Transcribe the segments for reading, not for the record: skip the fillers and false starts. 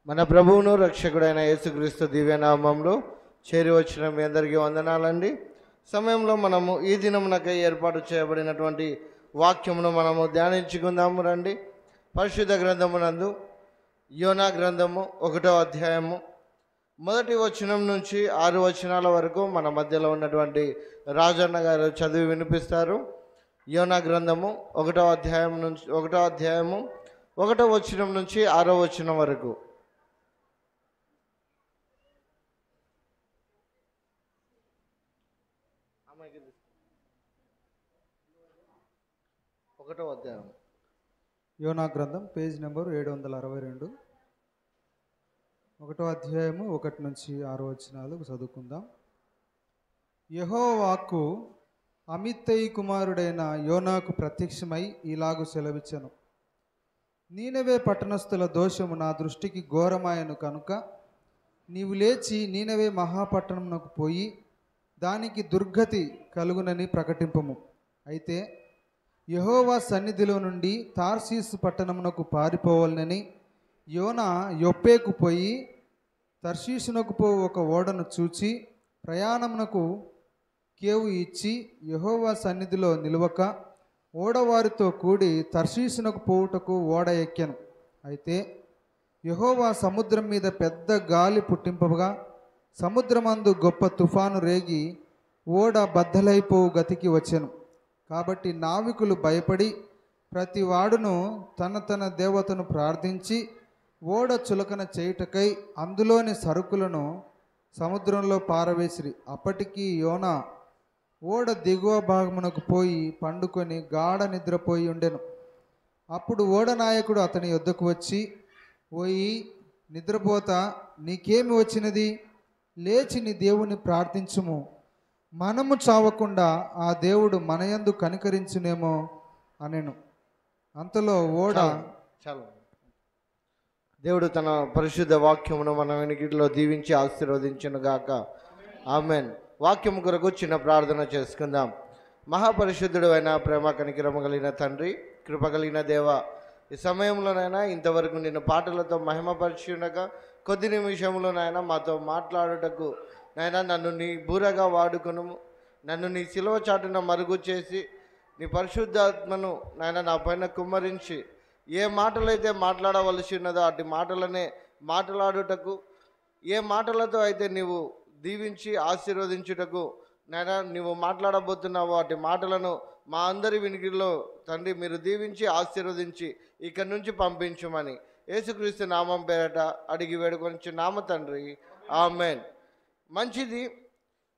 మన ప్రభువును రక్షకుడైన యేసుక్రీస్తు దివ్యనామంలో చేరి వచ్చిన మీ అందరికీ వందనాలండి. సమయంలో మనము ఈ దినమునకై ఏర్పాటు చేయబడినటువంటి వాక్యమును మనము ధ్యానించుకుందాము రండి. పరిశుద్ధ గ్రంథమునందు యోనా గ్రంథము 1వ అధ్యాయము 1వ వచనం నుంచి 6 వచనాల వరకు మన మధ్యలో ఉన్నటువంటి రాజన్న గారు చదివి వినిపిస్తారు. యోనా గ్రంథము 1వ అధ్యాయము 1వ వచనం నుంచి 6వ వచనం వరకు. యోనా గ్రంథం పేజ్ నెంబర్ 762. 1వ అధ్యాయము 1 నుంచి 6 వచనాలు చదువుకుందాం. యెహోవా వాక్కు అమిత్తయి కుమారుడైన యోనాకు ప్రత్యక్షమై ఇలాగు సెలవిచ్చెను. నీనెవే పట్టణస్థుల దోషము నా దృష్టికి ఘోరమాయను కనుక నీవు లేచి నీనెవే మహాపట్టణమునకు పోయి దానికి దుర్గతి కలుగునని ప్రకటింపము. అయితే యెహోవా సన్నిధిలో నుండి తార్షీసు పట్టణమునకు పారిపోవాలని యోనా యొప్పేకు పోయి తర్షీషునకు పోవు ఒక ఓడను చూచి ప్రయాణమునకు కేవు ఇచ్చి యెహోవా సన్నిధిలో నిలువక ఓడవారితో కూడి తర్షీషునకు పోవుటకు ఓడ ఎక్కెను. అయితే యెహోవా సముద్రం మీద పెద్ద గాలి పుట్టింపగా సముద్రమందు గొప్ప తుఫాను రేగి ఓడ బద్దలైపోవు గతికి వచ్చెను. కాబట్టి నావికులు భయపడి ప్రతి వాడును తన దేవతను ప్రార్థించి ఓడ చులకన చేయుటకై అందులోని సరుకులను సముద్రంలో పారవేసిరి. అప్పటికి యోనా ఓడ దిగువ భాగమునకు పోయి పండుకొని గాఢ నిద్రపోయి ఉండెను. అప్పుడు ఓడ నాయకుడు అతని యొద్దకు వచ్చి, పోయి నిద్రపోతా నీకేమి వచ్చినది? లేచి నీ దేవుని ప్రార్థించుము, మనము చావకుండా ఆ దేవుడు మనయందు కనికరించునేమో అనెను. అంతలో ఓడ చాలు. దేవుడు తన పరిశుద్ధ వాక్యమును మన వెనుకలో దీవించి ఆశీర్వదించును గాక. ఆమెన్. వాక్యము కొరకు చిన్న ప్రార్థన చేసుకుందాం. మహాపరిశుద్ధుడు అయిన ప్రేమ కనికరము కలిగిన తండ్రి, కృప కలిగిన దేవ, ఈ సమయంలోనైనా ఇంతవరకు నిన్ను పాటలతో మహిమపరిచి ఉండగా కొద్ది నిమిషంలోనైనా మాతో మాట్లాడుటకు నాయనా నన్ను నీ బూరగా వాడుకొను, నన్ను నీ శిలువ చాటున మరుగు చేసి నీ పరిశుద్ధాత్మను నాయన నా పైన కుమ్మరించి ఏ మాటలైతే మాట్లాడవలసి ఉన్నదో అటు మాటలనే మాట్లాడుటకు, ఏ మాటలతో అయితే నీవు దీవించి ఆశీర్వదించుటకు నాయన నీవు మాట్లాడబోతున్నావో అటు మాటలను మా అందరి వినికిడిలో తండ్రి మీరు దీవించి ఆశీర్వదించి ఇక్కడి నుంచి పంపించుమని యేసుక్రీస్తు నామం పేరట అడిగి వేడుకొని నామ తండ్రి, ఆమెన్. మంచిది.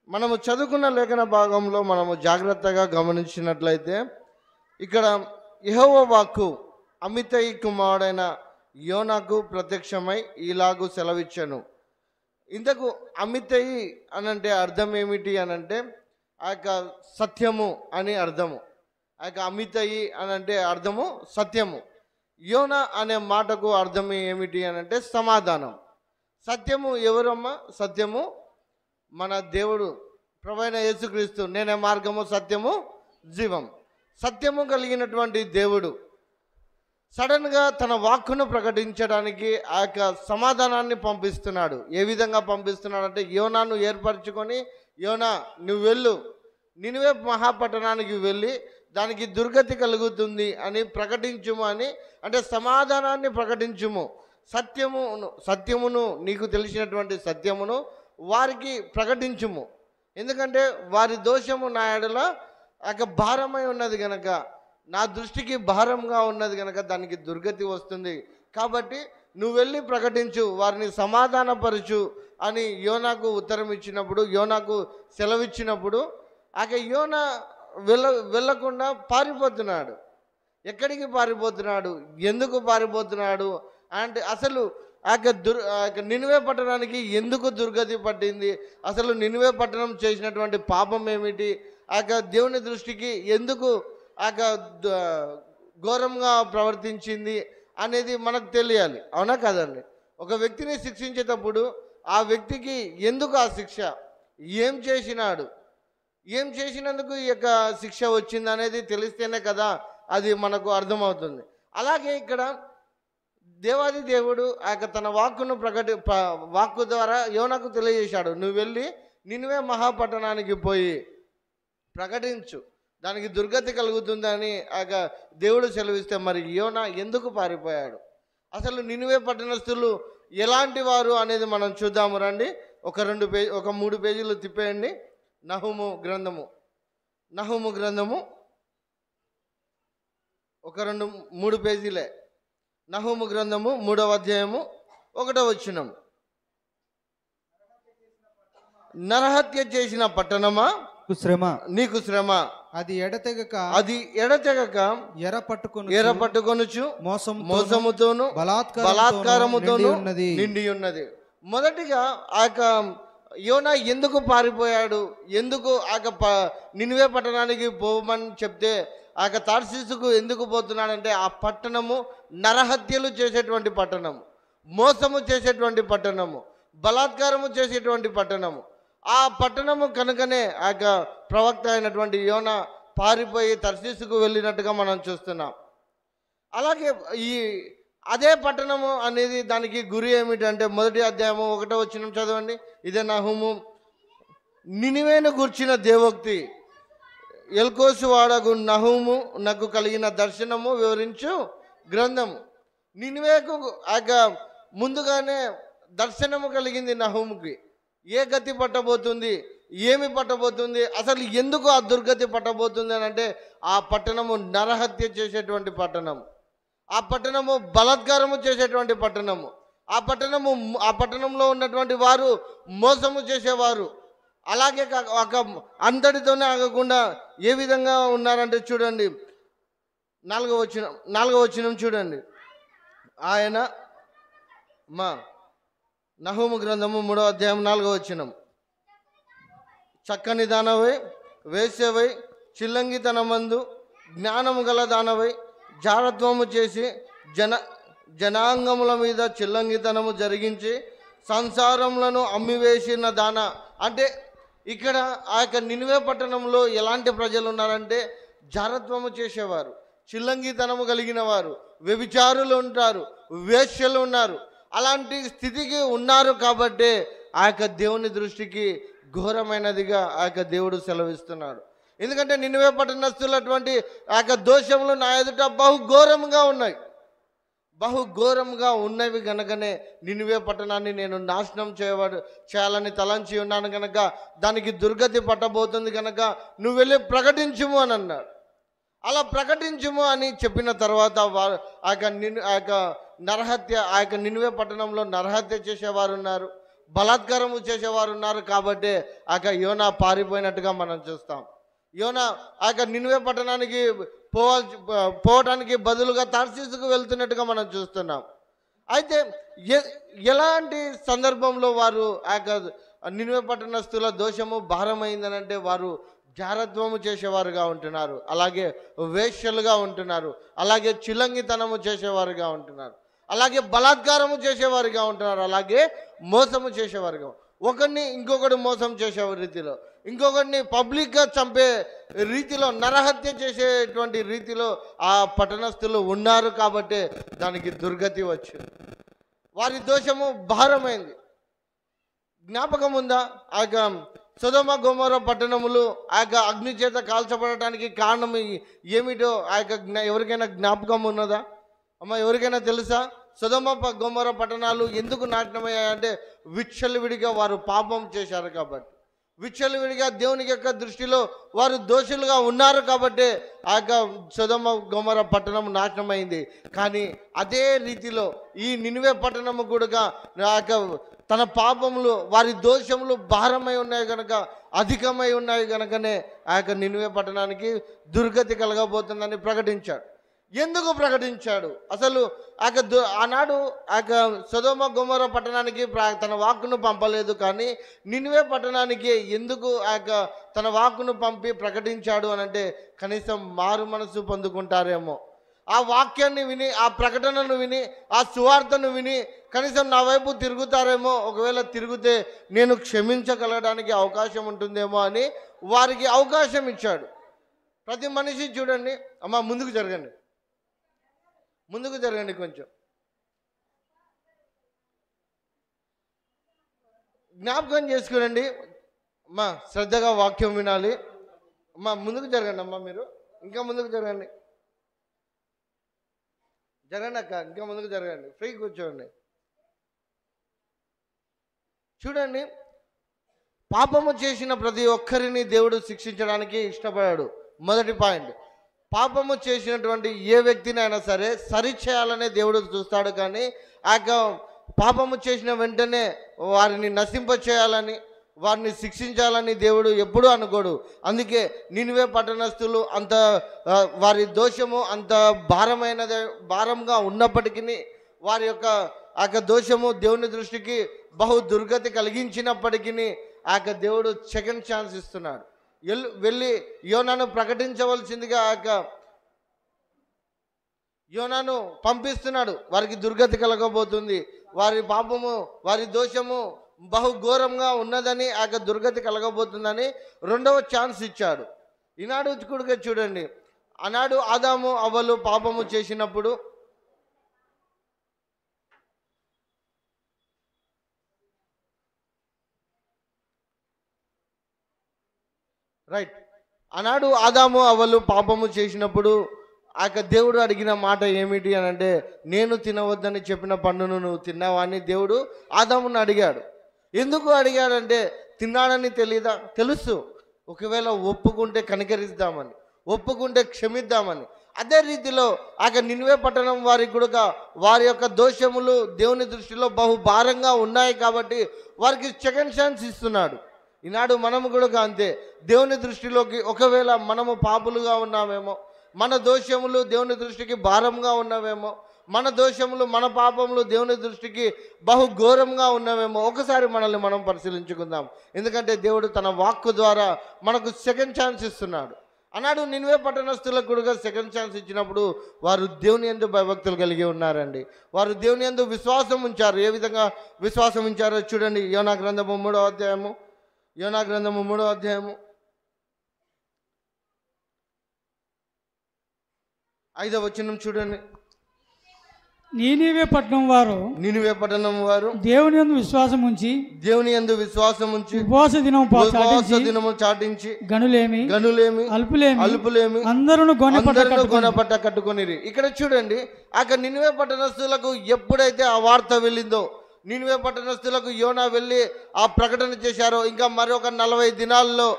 మనము చదువుకున్న లేఖన భాగంలో మనము జాగ్రత్తగా గమనించినట్లయితే ఇక్కడ యెహోవా వాక్కు అమిత్తయి కుమారుడైన యోనాకు ప్రత్యక్షమై ఇలాగు సెలవిచ్చెను. ఇంతకు అమిత్తయి అనంటే అర్థం ఏమిటి అనంటే ఆ యొక్క సత్యము అని అర్థము. ఆ యొక్క అమిత్తయి అనంటే అర్థము సత్యము. యోనా అనే మాటకు అర్థం ఏమిటి అనంటే సమాధానం. సత్యము ఎవరమ్మా? సత్యము మన దేవుడు ప్రభువైన యేసుక్రీస్తు. నేనే మార్గము సత్యము జీవం. సత్యము కలిగినటువంటి దేవుడు సడన్గా తన వాక్కును ప్రకటించడానికి ఆ యొక్క సమాధానాన్ని పంపిస్తున్నాడు. ఏ విధంగా పంపిస్తున్నాడంటే యోనాను ఏర్పరచుకొని, యోనా నువ్వు వెళ్ళు, నినివే మహాపట్టణానికి వెళ్ళి దానికి దుర్గతి కలుగుతుంది అని ప్రకటించుము అని, అంటే సమాధానాన్ని ప్రకటించుము. సత్యమును నీకు తెలిసినటువంటి సత్యమును వారికి ప్రకటించుము. ఎందుకంటే వారి దోషము నా ఎడల భారమై ఉన్నది కనుక, నా దృష్టికి భారంగా ఉన్నది కనుక దానికి దుర్గతి వస్తుంది. కాబట్టి నువ్వు వెళ్ళి ప్రకటించు, వారిని సమాధానపరచు అని యోనాకు ఉత్తరం ఇచ్చినప్పుడు, యోనాకు సెలవిచ్చినప్పుడు యోనా వెళ్ళకుండా పారిపోతున్నాడు. ఎక్కడికి పారిపోతున్నాడు? ఎందుకు పారిపోతున్నాడు అంటే అసలు నినివే పట్టణానికి ఎందుకు దుర్గతి పట్టింది? అసలు నినివే పట్టణం చేసినటువంటి పాపం ఏమిటి? దేవుని దృష్టికి ఎందుకు ఘోరంగా ప్రవర్తించింది అనేది మనకు తెలియాలి. అవునా కదండి? ఒక వ్యక్తిని శిక్షించేటప్పుడు ఆ వ్యక్తికి ఎందుకు ఆ శిక్ష, ఏం చేసినాడు, ఏం చేసినందుకు ఈ యొక్క శిక్ష వచ్చింది అనేది తెలిస్తేనే కదా అది మనకు అర్థమవుతుంది. అలాగే ఇక్కడ దేవాది దేవుడు ఆ యొక్క తన వాక్కును వాక్కు ద్వారా యోనాకు తెలియజేశాడు, నువ్వు వెళ్ళి నినివే మహాపట్టణానికి పోయి ప్రకటించు, దానికి దుర్గతి కలుగుతుందని ఆ యొక్క దేవుడు సెలవిస్తే మరి యోనా ఎందుకు పారిపోయాడు? అసలు నినివే పట్టణస్థులు ఎలాంటి వారు అనేది మనం చూద్దాము రండి. ఒక 3 పేజీలు తిప్పేయండి. నహుము గ్రంథము ఒక 3 పేజీలే. నహుము గ్రంథము 3వ అధ్యాయము 1వ వచనం. నరహత్య చేసిన పట్టణమా నీకు శ్రమ, అది ఎడతెగక ఎర పట్టుకొనుచు మోసముతోను బలాత్కారముతోను నిండి ఉన్నది. మొదటిగా ఆ యొక్క యోనా ఎందుకు పారిపోయాడు? ఎందుకు ఆ యొక్క నినివే పట్టణానికి పోమని చెప్తే ఆ యొక్క తార్షీసుకు ఎందుకు పోతున్నాడంటే ఆ పట్టణము నరహత్యలు చేసేటువంటి పట్టణము, మోసము చేసేటువంటి పట్టణము, బలాత్కారము చేసేటువంటి పట్టణము. ఆ పట్టణము కనుకనే ఆ యొక్క ప్రవక్త అయినటువంటి యోనా పారిపోయి తర్షీసుకు వెళ్ళినట్టుగా మనం చూస్తున్నాం. అలాగే అదే పట్టణము అనేది దానికి గురి ఏమిటంటే మొదటి అధ్యాయము 1వ వచనం చదవండి. ఇదే నహుము. నినివేను గూర్చిన దేవోక్తి, ఎల్కోసు వాడగు నహుము నాకు కలిగిన దర్శనము వివరించు గ్రంథము. నినివేకు ముందుగానే దర్శనము కలిగింది నహుముకి. ఏ గతి పట్టబోతుంది, ఏమి పట్టబోతుంది, అసలు ఎందుకు ఆ దుర్గతి పట్టబోతుంది అని అంటే ఆ పట్టణము నరహత్య చేసేటువంటి పట్టణము, ఆ పట్టణము బలాత్కారము చేసేటువంటి పట్టణము, ఆ పట్టణంలో ఉన్నటువంటి వారు మోసము చేసేవారు. అలాగే ఒక అంతటితోనే ఆగకుండా ఏ విధంగా ఉన్నారంటే చూడండి, 4వ వచనం చూడండి. ఆయన నహుము గ్రంథము 3వ అధ్యాయం 4వ వచనం. చక్కని దానవై, వేశ్యవై, చిల్లంగితనమందు జ్ఞానము గల దానవై, జారత్వము చేసి జనాంగముల మీద చిల్లంగితనము జరిగించి సంసారములను అమ్మివేసిన దాన. అంటే ఇక్కడ ఆ యొక్క నినివే పట్టణంలో ఎలాంటి ప్రజలు ఉన్నారంటే జారత్వము చేసేవారు, చిల్లంగితనము కలిగిన వారు, వ్యభిచారులు ఉంటారు, వేశ్యలు ఉన్నారు. అలాంటి స్థితికి ఉన్నారు కాబట్టి ఆ యొక్క దేవుని దృష్టికి ఘోరమైనదిగా ఆ యొక్క దేవుడు సెలవిస్తున్నాడు. ఎందుకంటే నినివే పట్టణస్థులు అటువంటి ఆ యొక్క దోషములు నా ఎదుట బహుఘోరంగా ఉన్నవి కనుకనే నినివే పట్టణాన్ని నేను నాశనం చేయాలని తలంచి ఉన్నాను కనుక దానికి దుర్గతి పట్టబోతుంది కనుక నువ్వు వెళ్ళి ప్రకటించుము అని అన్నాడు. అలా ప్రకటించుము అని చెప్పిన తర్వాత ఆ యొక్క నరహత్య, ఆ యొక్క నినివే పట్టణంలో నరహత్య చేసేవారు ఉన్నారు, బలాత్కారము చేసేవారు ఉన్నారు. కాబట్టి ఆ యొక్క యోనా పారిపోయినట్టుగా మనం చూస్తాం. యోనా ఆ యొక్క నినివే పట్టణానికి పోవటానికి బదులుగా తార్షీసుకు వెళ్తున్నట్టుగా మనం చూస్తున్నాం. అయితే ఎలాంటి సందర్భంలో వారు ఆ యొక్క నినివే పట్టణస్థుల దోషము భారమైందనంటే వారు జారత్వము చేసేవారుగా ఉంటున్నారు, అలాగే వేశ్యలుగా ఉంటున్నారు, అలాగే చిలంగితనము చేసేవారుగా ఉంటున్నారు, అలాగే బలాత్కారము చేసేవారుగా ఉంటున్నారు, అలాగే మోసము చేసేవారుగా, ఒకరిని ఇంకొకటి మోసం చేసే రీతిలో, ఇంకొకరిని పబ్లిక్గా చంపే రీతిలో, నరహత్య చేసేటువంటి రీతిలో ఆ పట్టణస్థులు ఉన్నారు. కాబట్టి దానికి దుర్గతి వచ్చింది, వారి దోషము భారమైంది. జ్ఞాపకం ఉందా? ఆ యొక్క సొదొమ గొమొర్రా పట్టణములు ఆ యొక్క అగ్ని చేత కాల్చబడటానికి కారణం ఏమిటో ఆ యొక్క ఎవరికైనా జ్ఞాపకం ఉన్నదా అమ్మ? ఎవరికైనా తెలుసా? సొదొమ గొమొర్రా పట్టణాలు ఎందుకు నాశనమయ్యాయంటే విచ్చలవిడిగా వారు పాపం చేశారు కాబట్టి, విచ్చలవిడిగా దేవునికి యొక్క దృష్టిలో వారు దోషులుగా ఉన్నారు కాబట్టి ఆ యొక్క సొదొమ గొమొర్రా పట్టణం నాశనమైంది. కానీ అదే రీతిలో ఈ నినివే పట్టణము కూడా ఆ యొక్క తన పాపములు, వారి దోషములు భారమై ఉన్నాయి కనుక, అధికమై ఉన్నాయి కనుకనే ఆ యొక్క నినివే పట్టణానికి దుర్గతి కలగబోతుందని ప్రకటించాడు. ఎందుకు ప్రకటించాడు? అసలు ఆనాడు ఆ యొక్క సొదొమ గొమొర్రా పట్టణానికి తన వాక్కును పంపలేదు, కానీ నినివే పట్టణానికి ఎందుకు ఆ యొక్క తన వాక్కును పంపి ప్రకటించాడు అని అంటే కనీసం మారు మనసు పొందుకుంటారేమో, ఆ వాక్యాన్ని విని, ఆ ప్రకటనను విని, ఆ సువార్తను విని కనీసం నా వైపు తిరుగుతారేమో, ఒకవేళ తిరిగితే నేను క్షమించగలడానికి అవకాశం ఉంటుందేమో అని వారికి అవకాశం ఇచ్చాడు. ప్రతి మనిషి చూడండి అమ్మ, ముందుకు జరగండి కొంచెం. జ్ఞాపకం చేసుకునండి అమ్మా, శ్రద్ధగా వాక్యం వినాలి అమ్మా. ముందుకు జరగండి అమ్మా, మీరు ఇంకా ముందుకు జరగండి, జరగండి అక్క, ఇంకా ముందుకు జరగండి, ఫ్రీ కూర్చోండి. చూడండి, పాపము చేసిన ప్రతి ఒక్కరిని దేవుడు శిక్షించడానికి ఇష్టపడాడు. మొదటి పాయింట్, పాపము చేసినటువంటి ఏ వ్యక్తిని అయినా సరే సరిచేయాలనే దేవుడు చూస్తాడు, కానీ ఆ పాపము చేసిన వెంటనే వారిని నశింపచేయాలని, వారిని శిక్షించాలని దేవుడు ఎప్పుడూ అనుకోడు. అందుకే నినివే పట్టణస్థులు అంత వారి దోషము అంత భారంగా ఉన్నప్పటికీ, వారి యొక్క దోషము దేవుని దృష్టికి బహు దుర్గతి కలిగించినప్పటికీ దేవుడు సెకండ్ ఛాన్స్ ఇస్తున్నాడు. వెళ్ళి యోనాను ప్రకటించవలసిందిగా యోనాను పంపిస్తున్నాడు. వారికి దుర్గతి కలగబోతుంది, వారి పాపము వారి దోషము బహు ఘోరంగా ఉన్నదని దుర్గతి కలగబోతుందని రెండవ ఛాన్స్ ఇచ్చాడు. ఈనాడు కూడా చూడండి, ఆనాడు ఆదాము అవ్వలు పాపము చేసినప్పుడు ఆనాడు ఆదాము అవ్వలు పాపము చేసినప్పుడు దేవుడు అడిగిన మాట ఏమిటి అని అంటే, నేను తినవద్దని చెప్పిన పండును నువ్వు తిన్నావా అని దేవుడు ఆదామును అడిగాడు. ఎందుకు అడిగాడంటే, తిన్నాడని తెలియదా? తెలుసు. ఒకవేళ ఒప్పుకుంటే కనికరిద్దామని, ఒప్పుకుంటే క్షమిద్దామని. అదే రీతిలో నినివే పట్టణం వారికి కూడా వారి యొక్క దోషములు దేవుని దృష్టిలో బహు భారంగా ఉన్నాయి కాబట్టి వారికి సెకండ్ ఛాన్స్ ఇస్తున్నాడు. ఈనాడు మనము కూడా అంతే. దేవుని దృష్టిలోకి ఒకవేళ మనము పాపులుగా ఉన్నామేమో, మన దోషములు దేవుని దృష్టికి భారంగా ఉన్నామేమో, మన దోషములు మన పాపములు దేవుని దృష్టికి బహు ఘోరంగా ఉన్నామేమో, ఒకసారి మనల్ని మనం పరిశీలించుకుందాం. ఎందుకంటే దేవుడు తన వాక్కు ద్వారా మనకు సెకండ్ ఛాన్స్ ఇస్తున్నాడు. అన్నాడు నినివే పట్టణస్థులకు కూడా సెకండ్ ఛాన్స్ ఇచ్చినప్పుడు వారు దేవుని యందు భయభక్తులు కలిగి ఉన్నారండి. వారు దేవుని యందు విశ్వాసం ఉంచారు. ఏ విధంగా విశ్వాసం ఉంచారో చూడండి. యోనా గ్రంథము 3వ అధ్యాయము 5వ వచనం చూడండి. నినివే పట్టణం వారు దేవుని యందు విశ్వాసం ఉంచి ఉపవాస దినము చాటించి గనులేమి అల్పులేమి అందరూ గొనపట్ట కట్టుకొనిరి. ఇక్కడ చూడండి, నినివే పట్టణస్థులకు ఎప్పుడైతే ఆ వార్త వెళ్ళిందో, నినివే పట్టణస్థులకు యోనా వెళ్ళి ఆ ప్రకటన చేశారో, ఇంకా మరొక 40 దినాల్లో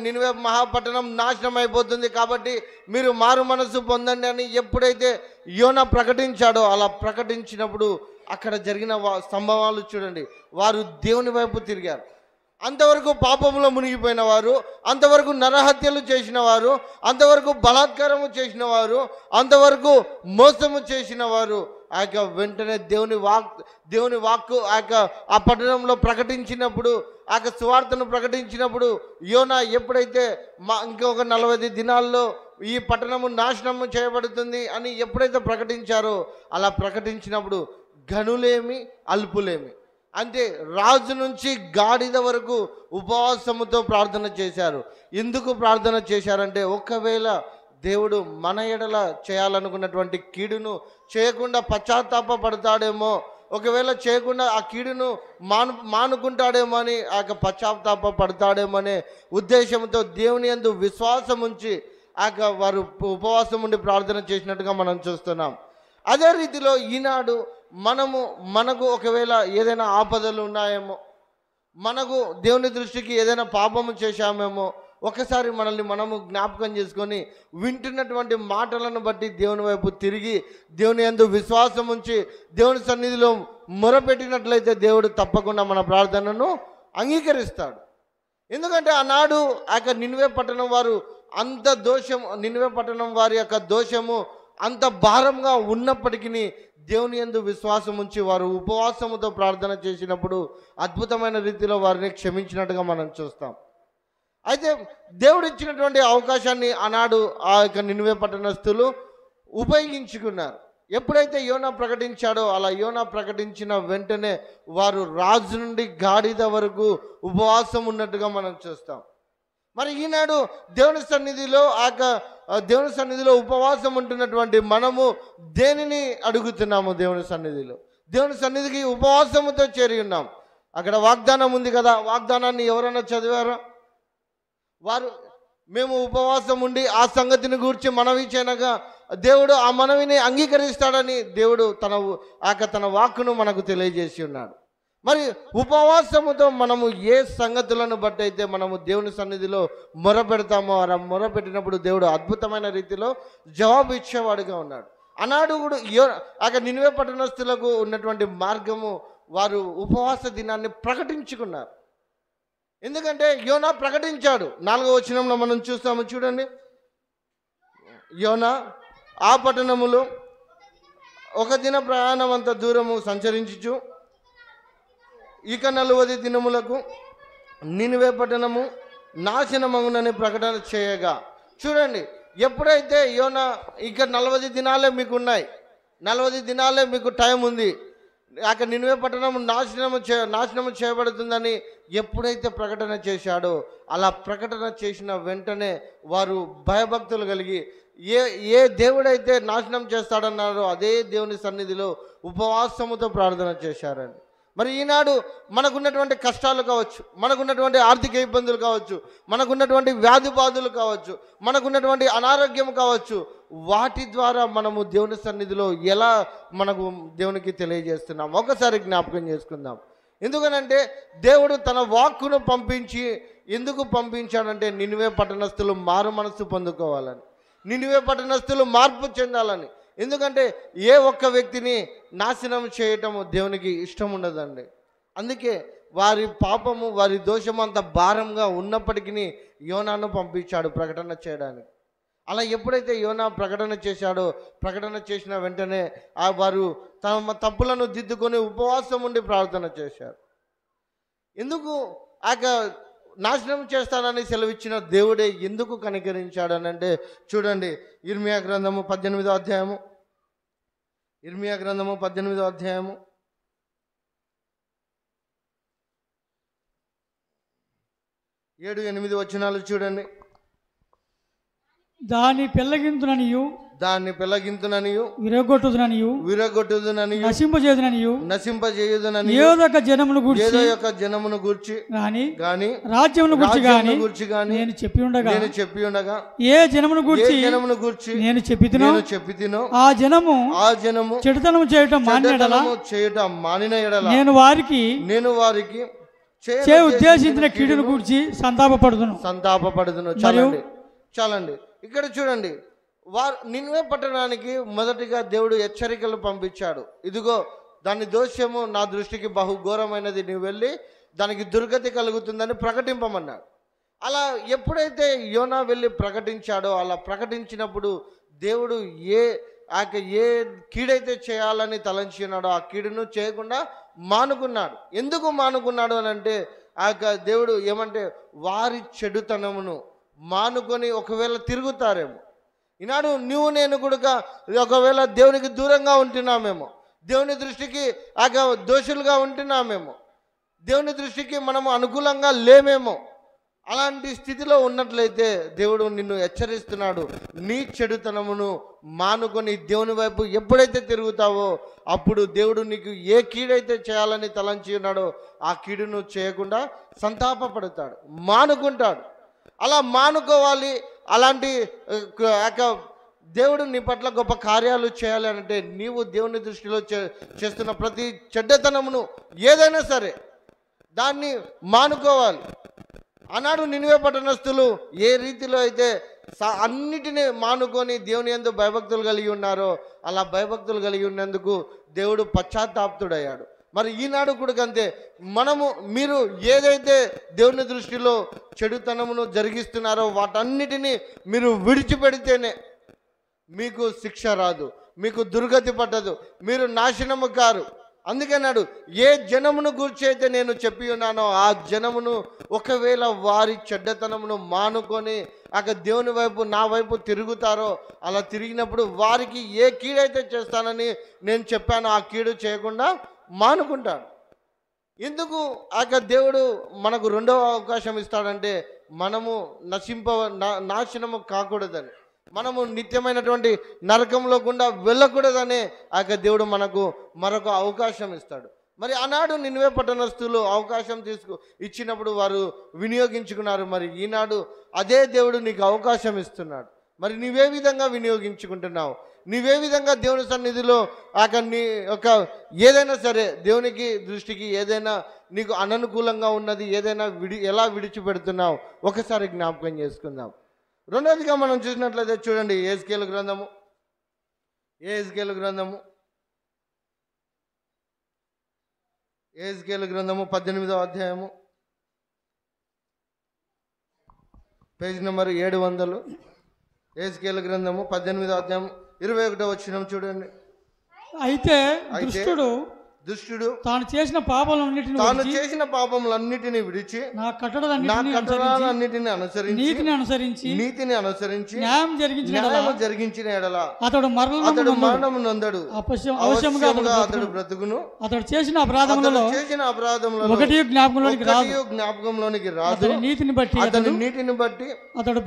నినివే మహాపట్టణం నాశనం అయిపోతుంది కాబట్టి మీరు మారు మనసు పొందండి అని ఎప్పుడైతే యోనా ప్రకటించాడో, అలా ప్రకటించినప్పుడు అక్కడ జరిగిన సంభవాలు చూడండి. వారు దేవుని వైపు తిరిగారు. అంతవరకు పాపంలో మునిగిపోయిన వారు, అంతవరకు నరహత్యలు చేసిన వారు, అంతవరకు బలాత్కారము చేసిన వారు, అంతవరకు మోసము చేసిన వారు వెంటనే దేవుని వాక్కు ఆ పట్టణంలో ప్రకటించినప్పుడు, సువార్తను ప్రకటించినప్పుడు, యోనా ఎప్పుడైతే ఇంకొక 40 దినాల్లో ఈ పట్టణము నాశనము చేయబడుతుంది అని ఎప్పుడైతే ప్రకటించారో, అలా ప్రకటించినప్పుడు గనులేమి అల్పులేమి అంటే రాజు నుంచి గాడిద వరకు ఉపవాసముతో ప్రార్థన చేశారు. ఎందుకు ప్రార్థన చేశారంటే, ఒకవేళ దేవుడు మన ఎడల చేయాలనుకున్నటువంటి కీడును చేయకుండా పశ్చాత్తాప పడతాడేమో, ఒకవేళ చేయకుండా ఆ కీడును మానుకుంటాడేమో అని పశ్చాత్తాప పడతాడేమో అనే ఉద్దేశంతో దేవుని యందు విశ్వాసం ఉంచి వారు ఉపవాసం ఉండి ప్రార్థన చేసినట్టుగా మనం చూస్తున్నాం. అదే రీతిలో ఈనాడు మనకు ఒకవేళ ఏదైనా ఆపదలు ఉన్నాయేమో, మనకు దేవుని దృష్టికి ఏదైనా పాపము చేశామేమో, ఒకసారి మనల్ని మనము జ్ఞాపకం చేసుకొని వింటున్నటువంటి మాటలను బట్టి దేవుని వైపు తిరిగి దేవుని యందు విశ్వాసం ఉంచి దేవుని సన్నిధిలో మొరపెట్టినట్లయితే దేవుడు తప్పకుండా మన ప్రార్థనను అంగీకరిస్తాడు. ఎందుకంటే ఆనాడు నినివే పట్టణం వారు నినివే పట్టణం వారి యొక్క దోషము అంత భారంగా ఉన్నప్పటికీ దేవుని యందు విశ్వాసం ఉంచి వారు ఉపవాసముతో ప్రార్థన చేసినప్పుడు అద్భుతమైన రీతిలో వారిని క్షమించినట్టుగా మనం చూస్తాం. అయితే దేవుడు ఇచ్చినటువంటి అవకాశాన్ని ఆనాడు నినివే పట్టణస్థులు ఉపయోగించుకున్నారు. ఎప్పుడైతే యోనా ప్రకటించాడో, అలా యోనా ప్రకటించిన వెంటనే వారు రాజు నుండి గాడిద వరకు ఉపవాసం ఉన్నట్టుగా మనం చూస్తాం. మరి ఈనాడు దేవుని సన్నిధిలో ఉపవాసం ఉంటున్నటువంటి మనము దేనిని అడుగుతున్నాము? దేవుని సన్నిధికి ఉపవాసముతో చేరి ఉన్నాం. అక్కడ వాగ్దానం ఉంది కదా, వాగ్దానాన్ని ఎవరైనా చదివారా? వారు మేము ఉపవాసం ఉండి ఆ సంగతిని గురించి మనవి చేయనగా దేవుడు ఆ మనవిని అంగీకరిస్తాడని దేవుడు తన వాక్కును మనకు తెలియజేసి ఉన్నాడు. మరి ఉపవాసముతో మనము ఏ సంగతులను బట్టి అయితే మనము దేవుని సన్నిధిలో మొరపెడతామో అలా మొరపెట్టినప్పుడు దేవుడు అద్భుతమైన రీతిలో జవాబు ఇచ్చేవాడుగా ఉన్నాడు. ఆనాడు కూడా నినివే పట్టణస్థులకు ఉన్నటువంటి మార్గము, వారు ఉపవాస దినాన్ని ప్రకటించుకున్నారు. ఎందుకంటే యోనా ప్రకటించాడు. 4వ వచనంలో మనం చూస్తాము, చూడండి. యోనా ఆ పట్టణములో ఒక దిన ప్రయాణం అంత దూరము సంచరించుచు ఇక 40 దినములకు నినివే పట్టణము నాశనమగునని ప్రకటన చేయగా. చూడండి, ఎప్పుడైతే యోనా ఇక 40 దినాలే మీకు ఉన్నాయి, 40 దినాలే మీకు టైం ఉంది, అక్కడ నినివే పట్టణం నాశనము చేయబడుతుందని ఎప్పుడైతే ప్రకటన చేశాడో, అలా ప్రకటన చేసిన వెంటనే వారు భయభక్తులు కలిగి ఏ దేవుడైతే నాశనం చేస్తాడన్నారో అదే దేవుని సన్నిధిలో ఉపవాసముతో ప్రార్థన చేశారండి. మరి ఈనాడు మనకున్నటువంటి కష్టాలు కావచ్చు, మనకున్నటువంటి ఆర్థిక ఇబ్బందులు కావచ్చు, మనకున్నటువంటి వ్యాధి బాధలు కావచ్చు, మనకున్నటువంటి అనారోగ్యం కావచ్చు, వాటి ద్వారా మనము దేవుని సన్నిధిలో ఎలా మనకు దేవునికి తెలియజేస్తున్నాం ఒకసారి జ్ఞాపకం చేసుకుందాం. ఎందుకనంటే దేవుడు తన వాక్కును పంపించి, ఎందుకు పంపించాడంటే నినివే పట్టణస్థులు మారు మనస్సు పొందుకోవాలని, నినివే పట్టణస్థులు మార్పు చెందాలని. ఎందుకంటే ఏ ఒక్క వ్యక్తిని నాశనం చేయటము దేవునికి ఇష్టం ఉండదండి. అందుకే వారి పాపము, వారి దోషము అంత భారంగా ఉన్నప్పటికీ యోనాను పంపించాడు ప్రకటన చేయడానికి. అలా ఎప్పుడైతే యోనా ప్రకటన చేశాడో, ప్రకటన చేసిన వెంటనే వారు తమ తప్పులను దిద్దుకొని ఉపవాసం ఉండి ప్రార్థన చేశారు. ఎందుకు నాశనం చేస్తానని సెలవిచ్చిన దేవుడే ఎందుకు కనికరించాడనంటే, చూడండి, ఇర్మియా గ్రంథము 18వ అధ్యాయము, ఇర్మియా గ్రంథము 18వ అధ్యాయము 7-8 వచనాలు చూడండి. దాన్ని పెళ్ళగింతుననియు విరగొట్టుదుననియు నశింపజేయుదుననియు ఏదో యొక్క జనమును గూర్చి గాని రాజ్యమును గూర్చి గాని నేను చెప్పి ఉండగా ఏ జనమును గూర్చి నేను చెప్పితినో ఆ జనము చెడుతనము చేయటం మానిన ఎడల నేను వారికి ఉద్దేశించిన కీడును గూర్చి సంతాపపడుదును. చాలండి. ఇక్కడ చూడండి, వారు నినివే పట్టణానికి మొదటిగా దేవుడు హెచ్చరికలు పంపించాడు. ఇదిగో దాని దోషము నా దృష్టికి బహుఘోరమైనది, నీవు వెళ్ళి దానికి దుర్గతి కలుగుతుందని ప్రకటింపమన్నాడు. అలా ఎప్పుడైతే యోనా వెళ్ళి ప్రకటించాడో, అలా ప్రకటించినప్పుడు దేవుడు ఏ కీడైతే చేయాలని తలంచి ఉన్నాడో ఆ కీడును చేయకుండా మానుకున్నాడు. ఎందుకు మానుకున్నాడు అని అంటే, దేవుడు ఏమంటే వారి చెడుతనమును మానుకొని ఒకవేళ తిరుగుతారేమో. ఈనాడు నువ్వు నేను కూడా ఒకవేళ దేవునికి దూరంగా ఉంటున్నామేమో, దేవుని దృష్టికి దోషులుగా ఉంటున్నామేమో, దేవుని దృష్టికి మనము అనుకూలంగా లేమేమో. అలాంటి స్థితిలో ఉన్నట్లయితే దేవుడు నిన్ను హెచ్చరిస్తున్నాడు, నీ చెడుతనమును మానుకొని దేవుని వైపు ఎప్పుడైతే తిరుగుతావో అప్పుడు దేవుడు నీకు ఏ కీడైతే చేయాలని తలంచి ఉన్నాడో ఆ కీడును చేయకుండా సంతాపపడతాడు, మానుకుంటాడు. అలా మానుకోవాలి. అలాంటి దేవుడు నీ పట్ల గొప్ప కార్యాలు చేయాలి అంటే నీవు దేవుని దృష్టిలో చేస్తున్న ప్రతి చెడ్డతనమును ఏదైనా సరే దాన్ని మానుకోవాలి. ఆనాడు నినివే పట్టణస్థులు ఏ రీతిలో అయితే అన్నిటినీ మానుకొని దేవుని యందు భయభక్తులు కలిగి ఉన్నారో అలా భయభక్తులు కలిగి ఉన్నందుకు దేవుడు పశ్చాత్తాప్తుడయ్యాడు. మరి ఈనాడు కూడా అంతే, మీరు ఏదైతే దేవుని దృష్టిలో చెడుతనమును జరిగిస్తున్నారో వాటన్నిటినీ మీరు విడిచిపెడితేనే మీకు శిక్ష రాదు, మీకు దుర్గతి పట్టదు, మీరు నాశనము కారు. అందుకన్నాడు, ఏ జనమును గూర్చి అయితే నేను చెప్పి ఉన్నానో ఆ జనమును ఒకవేళ వారి చెడ్డతనమును మానుకొని దేవుని వైపు నా వైపు తిరుగుతారో అలా తిరిగినప్పుడు వారికి ఏ కీడైతే చేస్తానని నేను చెప్పానో ఆ కీడు చేయకుండా మానుకుంటాడు. ఎందుకు దేవుడు మనకు రెండవ అవకాశం ఇస్తాడంటే మనము నాశనము కాకూడదని, మనము నిత్యమైనటువంటి నరకంలో గుండా వెళ్ళకూడదనే దేవుడు మనకు మరొక అవకాశం ఇస్తాడు. మరి ఆనాడు నినివే పట్టణస్థులు అవకాశం ఇచ్చినప్పుడు వారు వినియోగించుకున్నారు. మరి ఈనాడు అదే దేవుడు నీకు అవకాశం ఇస్తున్నాడు. మరి నీవే విధంగా వినియోగించుకుంటున్నావు? నీవే విధంగా దేవుని సన్నిధిలో ఒక ఏదైనా సరే దేవునికి దృష్టికి ఏదైనా నీకు అననుకూలంగా ఉన్నది ఏదైనా ఎలా విడిచిపెడుతున్నావు ఒకసారి జ్ఞాపకం చేసుకుందాం. రెండవదిగా మనం చూసినట్లయితే చూడండి, యెహెజ్కేలు గ్రంథము 18వ అధ్యాయము పేజ్ నెంబర్ 700. యెహెజ్కేలు గ్రంథము 18వ అధ్యాయం 21వ వచనం చూడండి. అయితే దుష్టుడు తాను చేసిన పాపములన్నిటిని విడిచి నా కట్టడలన్నిటిని అనుసరించి నీతిని అనుసరించి న్యాయం జరిగించిన ఎడల అతడు మరణము నొందడు. అవశ్యముగా అతడు బ్రతుకును. అతడు చేసిన అపరాధములలో ఒకటి జ్ఞాపకంలోనికి రాదు. నీతిని బట్టి అతడు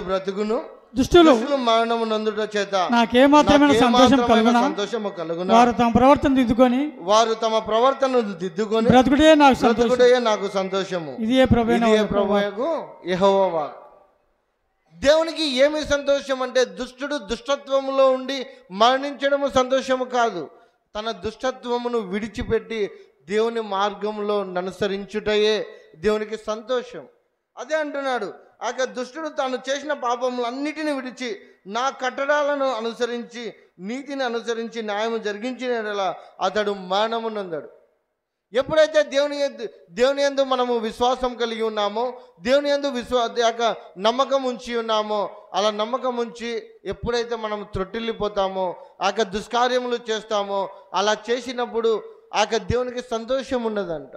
బ్రతుకును. దుష్టులు మరణము నందుట చేత నాకేమాత్రమైన సంతోషము కలుగును. వారు తమ ప్రవర్తన దిద్దుకొని బ్రతుకుడే నాకు సంతోషము. ఇదే ప్రభువుకు యెహోవా వాక్కు. దేవునికి ఏమి సంతోషం అంటే దుష్టుడు దుష్టత్వములో ఉండి మరణించడము సంతోషము కాదు. తన దుష్టత్వమును విడిచిపెట్టి దేవుని మార్గంలో అనుసరించుటయే దేవునికి సంతోషం. అదే అంటున్నాడు, దుష్టుడు తాను చేసిన పాపములన్నిటిని విడిచి నా కట్టడాలను అనుసరించి నీతిని అనుసరించి న్యాయము జరిగించిన అతడు మరణము నొందడు. ఎప్పుడైతే దేవుని యందు మనము విశ్వాసం కలిగి ఉన్నామో, దేవుని యందు నమ్మకం ఉంచి ఉన్నామో, అలా నమ్మకం ఉంచి ఎప్పుడైతే మనం త్రొట్టిల్లిపోతామో దుష్కార్యములు చేస్తామో, అలా చేసినప్పుడు దేవునికి సంతోషం ఉండదంట.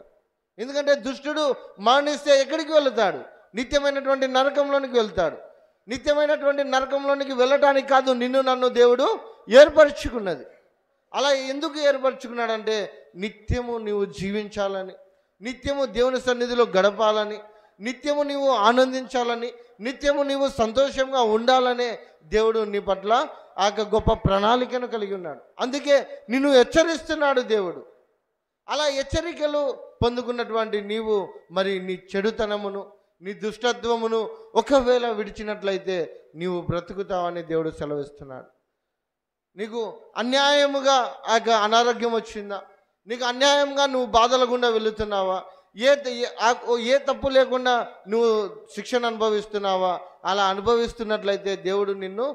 ఎందుకంటే దుష్టుడు మరణిస్తే ఎక్కడికి వెళతాడు? నిత్యమైనటువంటి నరకంలోనికి వెళ్తాడు. నిత్యమైనటువంటి నరకంలోనికి వెళ్ళటానికి కాదు నిన్ను నన్ను దేవుడు ఏర్పరచుకున్నది. అలా ఎందుకు ఏర్పరచుకున్నాడంటే నిత్యము నీవు జీవించాలని, నిత్యము దేవుని సన్నిధిలో గడపాలని, నిత్యము నీవు ఆనందించాలని, నిత్యము నీవు సంతోషంగా ఉండాలనే దేవుడు నీ పట్ల గొప్ప ప్రణాళికను కలిగి ఉన్నాడు. అందుకే నిన్ను హెచ్చరిస్తున్నాడు దేవుడు. అలా హెచ్చరికలు పొందుకున్నటువంటి నీవు మరి నీ చెడుతనమును నీ దుష్టత్వమును ఒకవేళ విడిచినట్లయితే నీవు బ్రతుకుతావని దేవుడు సెలవిస్తున్నాడు. నీకు అన్యాయముగా అనారోగ్యం వచ్చిందా? నీకు అన్యాయంగా నువ్వు బాధల గుండా వెళుతున్నావా? ఏ తప్పు లేకుండా నువ్వు శిక్షణ అనుభవిస్తున్నావా? అలా అనుభవిస్తున్నట్లయితే దేవుడు నిన్ను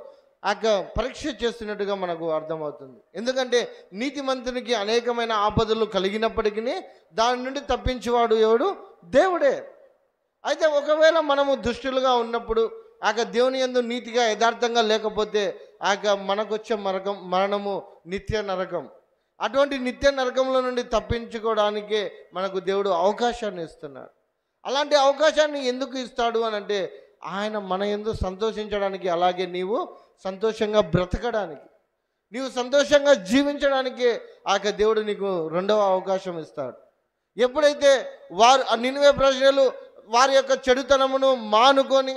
పరీక్ష చేస్తున్నట్టుగా మనకు అర్థమవుతుంది. ఎందుకంటే నీతిమంతునికి అనేకమైన ఆపదలు కలిగినప్పటికీ దాని నుండి తప్పించేవాడు ఎవడు? దేవుడే. అయితే ఒకవేళ మనము దుష్టులుగా ఉన్నప్పుడు దేవుని యందు నీతిగా యథార్థంగా లేకపోతే మనకొచ్చే మరణము నిత్య నరకం. అటువంటి నిత్య నరకంలో నుండి తప్పించుకోవడానికే మనకు దేవుడు అవకాశాన్ని ఇస్తున్నాడు. అలాంటి అవకాశాన్ని ఎందుకు ఇస్తాడు అని అంటే ఆయన మన యందు సంతోషించడానికి, అలాగే నీవు సంతోషంగా బ్రతకడానికి, నీవు సంతోషంగా జీవించడానికే దేవుడు నీకు రెండవ అవకాశం ఇస్తాడు. ఎప్పుడైతే నినివే ప్రజలు వారి యొక్క చెడుతనమును మానుకొని,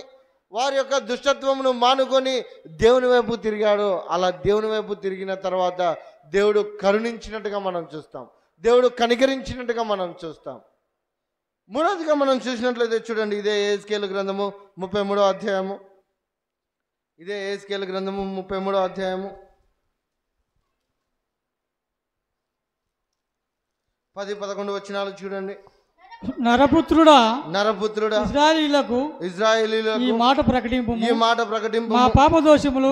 వారి యొక్క దుష్టత్వమును మానుకొని దేవుని వైపు తిరిగాడో, అలా దేవుని వైపు తిరిగిన తర్వాత దేవుడు కరుణించినట్టుగా మనం చూస్తాం, దేవుడు కనికరించినట్టుగా మనం చూస్తాం. మూడవదిగా మనం చూసినట్లయితే చూడండి, ఇదే యెహెజ్కేలు గ్రంథము 33వ అధ్యాయము. 10-11 వచనాలు చూడండి. నరపుత్రుడా ఇశ్రాయేలీయులకు ఈ మాట ప్రకటింపు. మా పాపదోషములు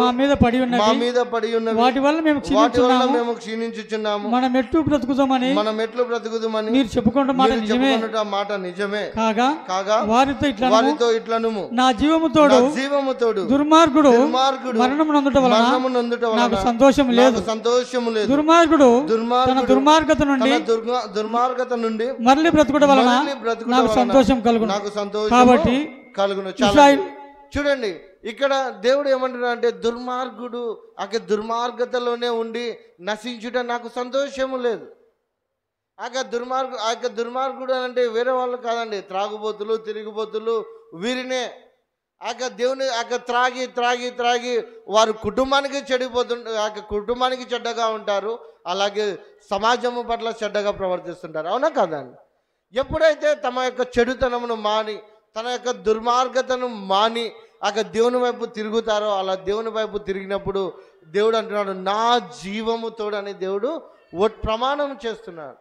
మా మీద పడి ఉన్నవి. వాటి వల్ల మేము క్షీణించుచున్నాము. మనం ఎట్లు బ్రతుకుదామని మీరు చెప్పుకుంటున్న మాట నిజమే. కాగా వారితో ఇట్లను నా జీవము తోడు దుర్మార్గుడు మరణము నొందుట వలన నాకు సంతోషం లేదు. దుర్మార్గుడు తన దుర్మార్గత నుండి మరలి బ్రతుకుట వలన నాకు సంతోషం కలుగును. కాబట్టి చూడండి, ఇక్కడ దేవుడు ఏమంటున్నాడు అంటే దుర్మార్గుడు దుర్మార్గతలోనే ఉండి నశించుట నాకు సంతోషము లేదు. దుర్మార్గుడు అంటే వేరే వాళ్ళు కాదండి, త్రాగుబోతులు తిరిగిబోతులు వీరినే. దేవుని త్రాగి త్రాగి త్రాగి వారు కుటుంబానికి కుటుంబానికి చెడ్డగా ఉంటారు, అలాగే సమాజము పట్ల చెడ్డగా ప్రవర్తిస్తుంటారు. అవునా కదండి? ఎప్పుడైతే తమ యొక్క చెడుతనమును మాని, తన యొక్క దుర్మార్గతను మాని దేవుని వైపు తిరుగుతారో, అలా దేవుని వైపు తిరిగినప్పుడు దేవుడు అంటున్నాడు, నా జీవము తోడు అని దేవుడు ప్రమాణం చేస్తున్నాడు.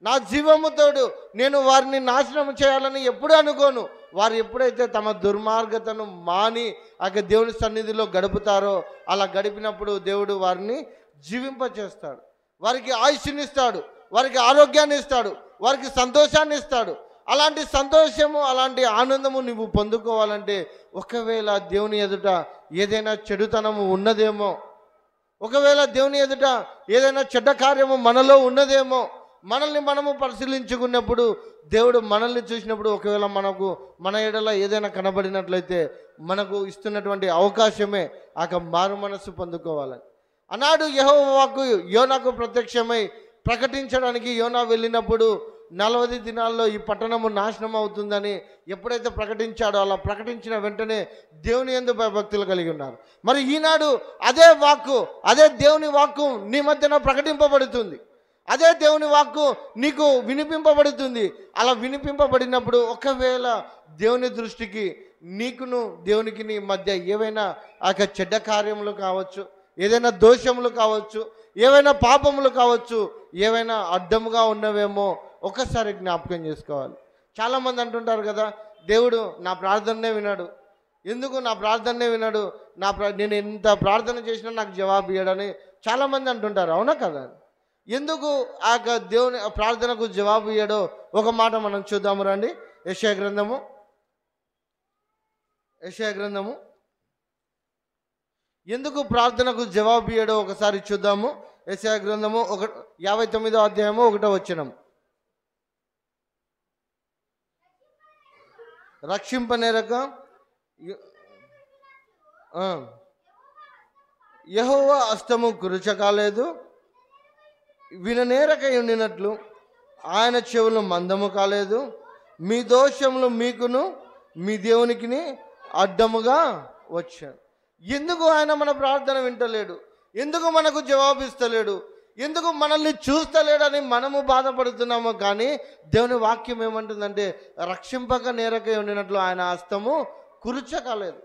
నా జీవము తోడు, నేను వారిని నాశనం చేయాలని ఎప్పుడూ అనుకోను. వారు ఎప్పుడైతే తమ దుర్మార్గతను మాని దేవుని సన్నిధిలో గడుపుతారో, అలా గడిపినప్పుడు దేవుడు వారిని జీవింపచేస్తాడు, వారికి ఆయుష్నిస్తాడు, వారికి ఆరోగ్యాన్ని ఇస్తాడు, వారికి సంతోషాన్ని ఇస్తాడు. అలాంటి సంతోషము, అలాంటి ఆనందము నువ్వు పొందుకోవాలంటే ఒకవేళ దేవుని ఎదుట ఏదైనా చెడుతనము ఉన్నదేమో, ఒకవేళ దేవుని ఎదుట ఏదైనా చెడ్డ కార్యము మనలో ఉన్నదేమో, మనల్ని మనము పరిశీలించుకున్నప్పుడు దేవుడు మనల్ని చూసినప్పుడు ఒకవేళ మన ఎడల ఏదైనా కనబడినట్లయితే మనకు ఇస్తున్నటువంటి అవకాశమే మారు మనస్సు పొందుకోవాలని. అన్నాడు యెహోవా వాక్కు యోనాకు ప్రత్యక్షమై ప్రకటించడానికి యోనా వెళ్ళినప్పుడు 40 దినాల్లో ఈ పట్టణము నాశనం అవుతుందని ఎప్పుడైతే ప్రకటించాడో, అలా ప్రకటించిన వెంటనే దేవుని యందు భయభక్తులు కలిగి ఉన్నారు. మరి ఈనాడు అదే వాక్కు, అదే దేవుని వాక్కు నీ మధ్యన ప్రకటింపబడుతుంది, అదే దేవుని వాక్కు నీకు వినిపింపబడుతుంది. అలా వినిపింపబడినప్పుడు ఒకవేళ దేవుని దృష్టికి నీకును దేవునికి నీ మధ్య ఏవైనా చెడ్డ కార్యములు కావచ్చు, ఏదైనా దోషములు కావచ్చు, ఏవైనా పాపములు కావచ్చు, ఏవైనా అడ్డముగా ఉన్నవేమో ఒకసారి జ్ఞాపకం చేసుకోవాలి. చాలామంది అంటుంటారు కదా, దేవుడు నా ప్రార్థననే వినాడు, ఎందుకు నా ప్రార్థననే వినాడు, నేను ఎంత ప్రార్థన చేసినా నాకు జవాబు ఇయ్యడని చాలామంది అంటుంటారు. అవునా కదా? ఎందుకు దేవుని ప్రార్థనకు జవాబు ఇయ్యడో ఒక మాట మనం చూద్దాము రండి. యెషయా గ్రంథము ఎందుకు ప్రార్థనకు జవాబు ఇయ్యడో ఒకసారి చూద్దాము. యెషయా గ్రంథము 59వ అధ్యాయము 1వ వచనం. రక్షింపనేరక యెహోవా హస్తము కురుచకాలేదు, విననేరక ఉండినట్లు ఆయన చెవులు మందము కాలేదు, మీ దోషములు మీకును మీ దేవునికి అడ్డముగా వచ్చాడు. ఎందుకు ఆయన మన ప్రార్థన వింటలేడు, ఎందుకు మనకు జవాబిస్తలేడు, ఎందుకు మనల్ని చూస్తలేడని మనము బాధపడుతున్నాము. కానీ దేవుని వాక్యం ఏమంటుందంటే రక్షింపక నేరక ఉండినట్లు ఆయన హస్తము కురుచకాలేదు.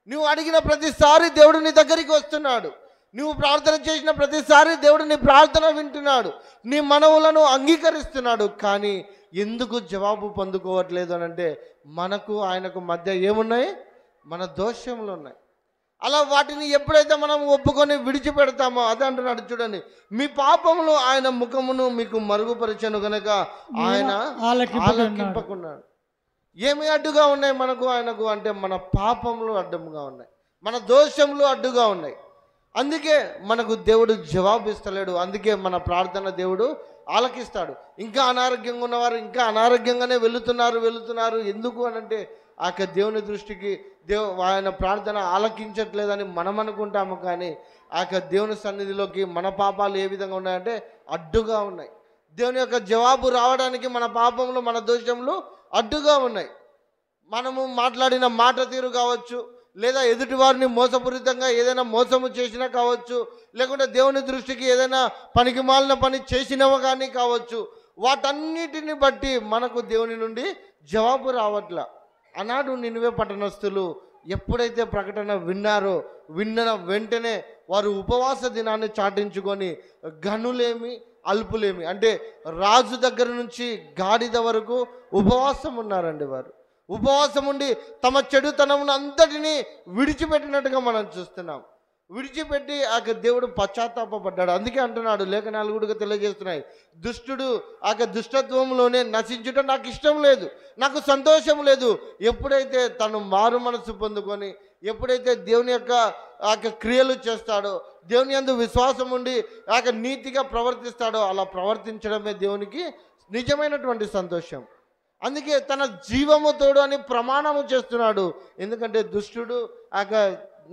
నువ్వు అడిగిన ప్రతిసారి దేవుడు నీ దగ్గరికి వస్తున్నాడు, నువ్వు ప్రార్థన చేసిన ప్రతిసారి దేవుడు నీ ప్రార్థన వింటున్నాడు, నీ మనవులను అంగీకరిస్తున్నాడు. కానీ ఎందుకు జవాబు పొందుకోవట్లేదు అని అంటే మనకు ఆయనకు మధ్య ఏమున్నాయి? మన దోషములు ఉన్నాయి. అలా వాటిని ఎప్పుడైతే మనం ఒప్పుకొని విడిచిపెడతామో, అదే అంటున్నాడు చూడండి, మీ పాపములు ఆయన ముఖమును మీకు మరుగుపరిచను కనుక ఆయన ఆలకింపకున్నాడు. ఏమి అడ్డుగా ఉన్నాయి మనకు ఆయనకు అంటే మన పాపములు అడ్డముగా ఉన్నాయి, మన దోషములు అడ్డుగా ఉన్నాయి. అందుకే మనకు దేవుడు జవాబు ఇస్తలేడు, అందుకే మన ప్రార్థన దేవుడు ఆలకిస్తాడు. ఇంకా అనారోగ్యంగా ఉన్నవారు ఇంకా అనారోగ్యంగానే వెళుతున్నారు. ఎందుకు అనంటే దేవుని దృష్టికి ఆయన ప్రార్థన ఆలకించట్లేదని మనం అనుకుంటాము. కానీ దేవుని సన్నిధిలోకి మన పాపాలు ఏ విధంగా ఉన్నాయంటే అడ్డుగా ఉన్నాయి. దేవుని యొక్క జవాబు రావడానికి మన పాపములు మన దోషములు అడ్డుగా ఉన్నాయి. మనము మాట్లాడిన మాట తీరు కావచ్చు, లేదా ఎదుటి వారిని మోసపూరితంగా ఏదైనా మోసము చేసినా కావచ్చు, లేకుంటే దేవుని దృష్టికి ఏదైనా పనికిమాలిన పని చేసినవో కానీ కావచ్చు, వాటన్నిటిని బట్టి మనకు దేవుని నుండి జవాబు రావట్లా. ఆనాడు నినివే పట్టణస్థులు ఎప్పుడైతే ప్రకటన విన్న వెంటనే వారు ఉపవాస దినాన్ని చాటించుకొని గనులేమి అల్పులేమి అంటే రాజు దగ్గర నుంచి గాడిద వరకు ఉపవాసం ఉన్నారండి. వారు ఉపవాసం ఉండి తమ చెడుతనమును అంతటినీ విడిచిపెట్టినట్టుగా మనం చూస్తున్నాం. విడిచిపెట్టి దేవుడు పశ్చాత్తాపడ్డాడు. అందుకే అంటున్నాడు, లేఖనాలు కూడా తెలియజేస్తున్నాయి, దుష్టుడు దుష్టత్వంలోనే నశించుట నాకు ఇష్టం లేదు, నాకు సంతోషం లేదు. ఎప్పుడైతే తను మారు మనసు పొందుకొని ఎప్పుడైతే దేవుని యొక్క క్రియలు చేస్తాడో, దేవుని యందు విశ్వాసం ఉండి నీతిగా ప్రవర్తిస్తాడో, అలా ప్రవర్తించడమే దేవునికి నిజమైనటువంటి సంతోషం. అందుకే తన జీవము తోడు అని ప్రమాణము చేస్తున్నాడు. ఎందుకంటే దుష్టుడు